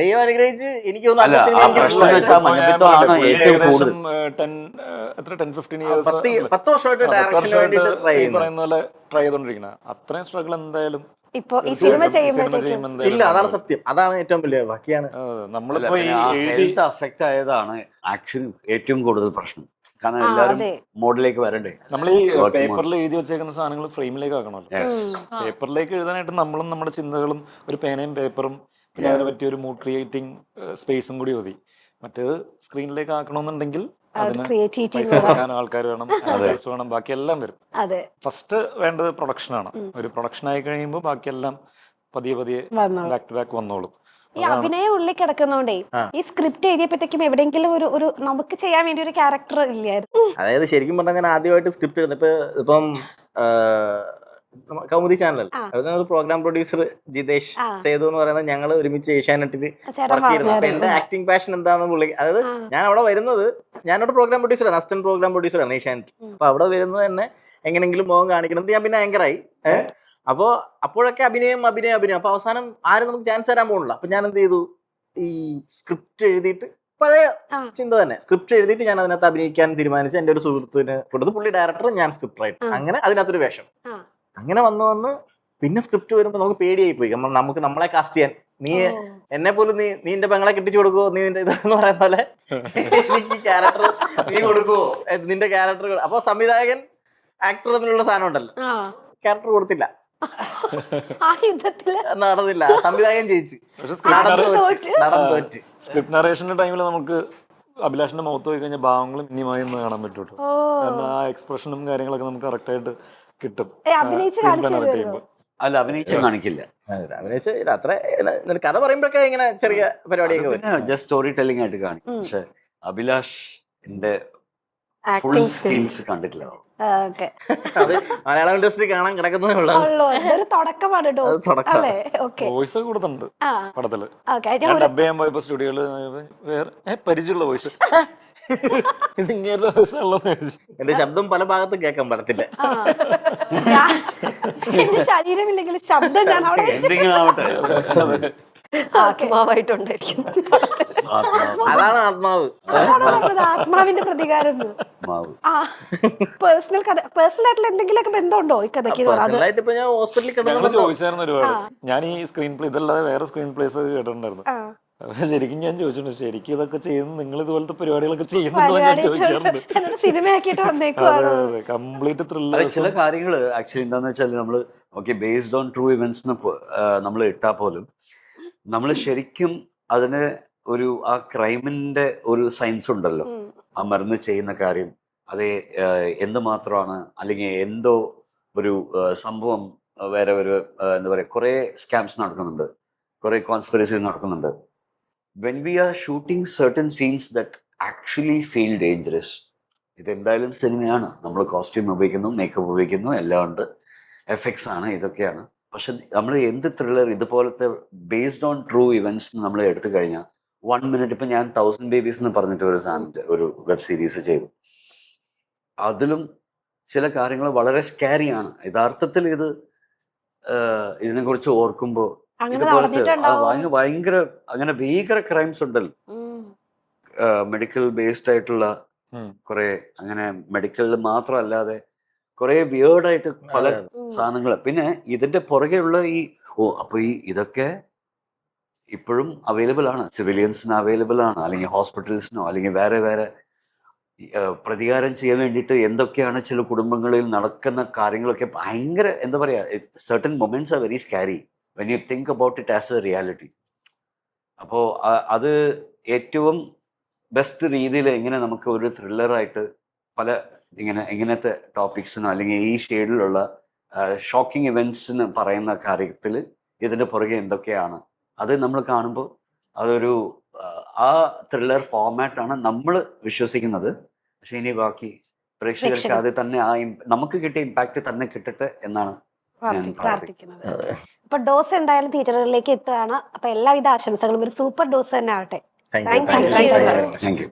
ദൈവം അനുഗ്രഹിച്ച് എനിക്ക് അല്ല, ആ പ്രശ്നം വെച്ചാൽ മഞ്ഞപ്പിത്തമാണ് ഏറ്റവും കൂടുതൽ. 10-15 ഇയേഴ്സ് 10 വർഷമായിട്ട് ഡയറക്ഷന് വേണ്ടിയിട്ട് ട്രൈ ചെയ്യുന്നു. പറയുന്ന പോലെ ട്രൈ ചെയ്തോണ്ടിരിക്കണ അത്രയും സ്ട്രഗിൾ എന്തായാലും ഇപ്പൊ ഈ സിനിമ ചെയ്യുമ്പോഴത്തേക്കും ഇല്ല, അതാണ് സത്യം. അതാണ് ഏറ്റവും വലിയ ബാക്കിയാണ്. നമ്മളിപ്പോ ഈ ഹെൽത്ത് അഫക്റ്റ് ആയതാണ് ആക്ച്വലി ഏറ്റവും കൂടുതൽ പ്രശ്നം. കാരണം എല്ലാവരും മോഡിലേക്ക് വരണ്ടേ. നമ്മൾ ഈ പേപ്പറിൽ എഴുതി വെച്ചേക്കുന്ന സാധനങ്ങൾ ഫ്രെയിമിലേക്ക് ആക്കണമല്ലോ. പേപ്പറിലേക്ക് എഴുതാനായിട്ട് നമ്മളും നമ്മുടെ ചിന്തകളും ഒരു പേനയും പേപ്പറും പിന്നെ അതിനെ പറ്റിയ ഒരു മൂഡ് ക്രിയേറ്റിംഗ് സ്പേസും കൂടി മതി. മറ്റേത് സ്ക്രീനിലേക്ക് ആക്കണമെന്നുണ്ടെങ്കിൽ ആൾക്കാർ വേണം, ആക്ടേഴ്സ് വേണം, ബാക്കിയെല്ലാം വരും. ഫസ്റ്റ് വേണ്ടത് പ്രൊഡക്ഷനാണ്. ഒരു പ്രൊഡക്ഷൻ ആയി കഴിയുമ്പോൾ ബാക്കിയെല്ലാം പതിയെ ബാക്ക് ടു ബാക്ക് വന്നോളും. ഈ അഭിനയം ഉള്ളിൽ കിടക്കുന്നോണ്ടേ ഈ സ്ക്രിപ്റ്റ് എഴുതിയപ്പോഴത്തേക്കും എവിടെയെങ്കിലും ഒരു നമുക്ക് ചെയ്യാൻ വേണ്ടി ഒരു ക്യാരക്ടർ ഇല്ലായിരുന്നു? അതായത് ശരിക്കും പറഞ്ഞാൽ ഞാൻ ആദ്യമായിട്ട് സ്ക്രിപ്റ്റ് എഴുതുന്നത് ഇപ്പം Kaumudi channel programme producer Jithesh Sethu എന്ന് പറയുന്നത് ഞങ്ങൾ ഒരുമിച്ച് ഏഷ്യാനെറ്റിൽ വർക്ക് ചെയ്യുന്നത്. അപ്പൊ എന്റെ ആക്ടിംഗ് പാഷൻ എന്താണെന്ന് പുള്ളി, അതായത് ഞാൻ അവിടെ വരുന്നത്, ഞാനവിടെ പ്രോഗ്രാം പ്രൊഡ്യൂസറാണ്, അസിസ്റ്റന്റ് പ്രോഗ്രാം പ്രൊഡ്യൂസറാണ് ഏഷ്യാനെറ്റിൽ. അപ്പൊ അവിടെ വരുന്നത് തന്നെ എങ്ങനെങ്കിലും മുഖം കാണിക്കണം. ഞാൻ പിന്നെ ആങ്കറായി. അപ്പോൾ അപ്പോഴൊക്കെ അഭിനയം. അപ്പൊ അവസാനം ആരും നമുക്ക് ചാൻസ് തരാൻ പോകുന്നില്ല. അപ്പൊ ഞാൻ എന്ത് ചെയ്തു, ഈ സ്ക്രിപ്റ്റ് എഴുതിയിട്ട് പഴയ ചിന്ത തന്നെ സ്ക്രിപ്റ്റ് എഴുതിയിട്ട് ഞാൻ അതിനകത്ത് അഭിനയിക്കാൻ തീരുമാനിച്ചു. എന്റെ ഒരു സുഹൃത്തിന് കൊടുത്ത്, പുള്ളി ഡയറക്ടർ, ഞാൻ സ്ക്രിപ്റ്റ് റൈറ്റർ. അങ്ങനെ അതിനകത്തൊരു വേഷം അങ്ങനെ വന്ന് പിന്നെ സ്ക്രിപ്റ്റ് വരുമ്പോൾ നമുക്ക് പേടിയായി പോയി. നമുക്ക് നമ്മളെ കാസ്റ്റ് ചെയ്യാൻ, നീ എന്നെ പോലും നീ നിന്റെ പെങ്ങളെ കെട്ടിച്ചു കൊടുക്കുവോ, നീ നിന്റെ ഇതെന്ന് പറയുന്ന പോലെ എനിക്ക് ക്യാരക്ടർ നീ കൊടുക്കുവോ, നിന്റെ ക്യാരക്ടർ. അപ്പൊ സംവിധായകൻ ആക്ടർ തമ്മിലുള്ള സാധനം ഉണ്ടല്ലോ, ക്യാരക്ടർ കൊടുത്തില്ല, നടന്നില്ല. സംവിധായകൻ ജയിച്ചു, സ്ക്രിപ്റ്റ് നറേഷന്റെ ടൈമിൽ നമുക്ക് അഭിലാഷിന്റെ മുഖത്ത് പോയി കഴിഞ്ഞാൽ ഭാവങ്ങളും ഇനിയുമായി കാണാൻ പറ്റുള്ളൂ. കാരണം ആ എക്സ്പ്രഷനും കാര്യങ്ങളൊക്കെ നമുക്ക് കറക്റ്റ് ആയിട്ട് കിട്ടും. അല്ല, അഭിനയിച്ച് കാണിക്കില്ല. അത്ര കഥ പറയുമ്പോഴൊക്കെ ഇങ്ങനെ ചെറിയ പരിപാടിയൊക്കെ ജസ്റ്റ് സ്റ്റോറി ടെല്ലിംഗ് ആയിട്ട് കാണിക്കും. പക്ഷെ അഭിലാഷിന്റെ ഫുൾ സ്കിൽസ് കണ്ടിട്ടില്ല. ഓക്കെ അത് മലയാളം ഇൻഡസ്ട്രി കാണാൻ കിടക്കുന്നതേ ഉള്ളൂ. ഉള്ളൂ ഇതൊരു തുടക്കമാണ് ഡോസ് അത് തുടക്കം. അല്ലേ? ഓക്കെ വോയിസ് ഒക്കെ കൊടുത്തിട്ടുണ്ട് ആ പടത്തില്. ഓക്കെ ഞാൻ ഡബ് ചെയ്യാൻ പോയപ്പോ സ്റ്റുഡിയോയില് വേറെ പരിചയമുള്ള വോയിസ് ഇത് ഇങ്ങനെ വോയിസ് ഉള്ളതെന്ന് ചോദിച്ചു. എന്റെ ശബ്ദം പല ഭാഗത്തും കേൾക്കാൻ പറ്റത്തില്ല. ആ എന്റെ ശരീരമില്ലെങ്കിലും ശബ്ദം ഞാൻ അവിടെ എന്തെങ്കിലും ആവട്ടെ. ആത്മാവായിട്ടുണ്ടായിരിക്കും. അതാണ് ആത്മാവ്. അതാണ് പറഞ്ഞത് ആത്മാവിന്റെ പ്രതികാരം എന്ന്. മാവ്. ആ പേഴ്സണൽ കഥ പേഴ്സണൽ ആയിട്ടുള്ള എന്തെങ്കിലുമൊക്കെ ബന്ധമുണ്ടോ ഈ കഥയ്ക്ക്? അത് പേഴ്സണലായിട്ട് ഇപ്പൊ ഞാൻ ഹോസ്പിറ്റലിൽ ഞങ്ങള് കിടന്നു. ചോദിച്ചായിരുന്നു ഒരുപാട്. ഞാൻ ഈ സ്ക്രീൻ പ്ലേ ഇതല്ലാതെ വേറെ സ്ക്രീൻ പ്ലേസ് കേട്ടിട്ടുണ്ടായിരുന്നു. ആ അപ്പൊ ശരിക്കും ഞാൻ ചോദിച്ചിട്ടുണ്ട്, ശരിക്കും ഇതൊക്കെ ചെയ്യുന്നു നിങ്ങൾ ഇതുപോലത്തെ പരിപാടികളൊക്കെ ചെയ്യുന്നുണ്ടോ ഞാൻ ചോദിക്കാറുണ്ട്. എന്നിട്ട് സിനിമയാക്കിയിട്ട് വന്നേക്കുവാണോ? കംപ്ലീറ്റ് അല്ല, ത്രില്ലർ. ചില കാര്യങ്ങൾ ആക്ച്വലി എന്താന്ന് വെച്ചാൽ നമ്മള് ബേസ്ഡ് ഓൺ ട്രൂ ഇവന്റ്സ് നമ്മൾ ഇട്ടാൽ പോലും നമ്മൾ ശരിക്കും അതിന് ആ ക്രൈമിന്റെ ഒരു സയൻസ് ഉണ്ടല്ലോ. ആ മരുന്ന് ചെയ്യുന്ന കാര്യം അത് എന്തുമാത്രമാണ്, അല്ലെങ്കിൽ എന്തോ ഒരു സംഭവം വേറെ ഒരു എന്താ പറയുക, കുറെ സ്കാംസ് നടക്കുന്നുണ്ട്, കുറെ കോൺസ്പിറസീസ് നടക്കുന്നുണ്ട്. When we are shooting certain scenes that actually feel dangerous, ഇതെന്തായാലും സിനിമയാണ്, നമ്മൾ കോസ്റ്റ്യൂം ഉപയോഗിക്കുന്നു, മേക്കപ്പ് ഉപയോഗിക്കുന്നു, എല്ലാം ഉണ്ട്, എഫക്ട്സ് ആണ്, ഇതൊക്കെയാണ്. പക്ഷെ നമ്മൾ എന്ത് ത്രില്ലർ ഇതുപോലത്തെ ബേസ്ഡ് ഓൺ ട്രൂ ഇവന്റ്സ് നമ്മൾ എടുത്തു കഴിഞ്ഞാൽ 1 minute, ഇപ്പൊ ഞാൻ 1000 Babies എന്ന് പറഞ്ഞിട്ട് ഒരു വെബ് സീരീസ് ചെയ്തു. അതിലും ചില കാര്യങ്ങൾ വളരെ സ്കാരിയാണ്. യഥാർത്ഥത്തിൽ ഇതിനെ കുറിച്ച് ഓർക്കുമ്പോൾ അങ്ങനെ ഇതുപോലത്തെ നടന്നിട്ടുണ്ടാവും. ഭയങ്കര അങ്ങനെ ഭീകര ക്രൈംസ് ഉണ്ടല്ലോ, മെഡിക്കൽ ബേസ്ഡ് ആയിട്ടുള്ള കുറെ, അങ്ങനെ മെഡിക്കലിൽ മാത്രമല്ലാതെ കുറെ വിയേർഡായിട്ട് പല സാധനങ്ങൾ. പിന്നെ ഇതിന്റെ പുറകെയുള്ള അപ്പൊ ഇതൊക്കെ ഇപ്പോഴും അവൈലബിൾ ആണ്, സിവിലിയൻസിന് അവൈലബിൾ ആണ്, അല്ലെങ്കിൽ ഹോസ്പിറ്റൽസിനോ, അല്ലെങ്കിൽ വേറെ വേറെ പ്രതികാരം ചെയ്യാൻ വേണ്ടിയിട്ട് എന്തൊക്കെയാണ് ചില കുടുംബങ്ങളിൽ നടക്കുന്ന കാര്യങ്ങളൊക്കെ ഭയങ്കര എന്താ പറയാ, certain moments are very scary when you think about it as A reality. അപ്പോൾ അത് ഏറ്റവും ബെസ്റ്റ് രീതിയിൽ എങ്ങനെ നമുക്ക് ഒരു ത്രില്ലറായിട്ട് പല ഇങ്ങനത്തെ ടോപ്പിക്സിനോ അല്ലെങ്കിൽ ഈ ഷെയ്ഡിലുള്ള ഷോക്കിംഗ് ഇവന്റ്സിന് പറയുന്ന കാര്യത്തിൽ ഇതിന്റെ പുറകെ എന്തൊക്കെയാണ് അത് നമ്മൾ കാണുമ്പോൾ അതൊരു ആ ത്രില്ലർ ഫോമാറ്റാണ് നമ്മൾ വിശ്വസിക്കുന്നത്. പക്ഷെ ഇനി ബാക്കി പ്രേക്ഷകർക്ക് അത് തന്നെ നമുക്ക് കിട്ടിയ ഇമ്പാക്ട് തന്നെ കിട്ടട്ടെ എന്നാണ് ഞാൻ പ്രാർത്ഥിക്കുന്നത്. അപ്പൊ ഡോസ് എന്തായാലും തിയേറ്ററുകളിലേക്ക് എത്തുകയാണ്. അപ്പൊ എല്ലാവിധ ആശംസകളും. ഒരു സൂപ്പർ ഡോസ് തന്നെ ആവട്ടെ. Thank you. Thank you.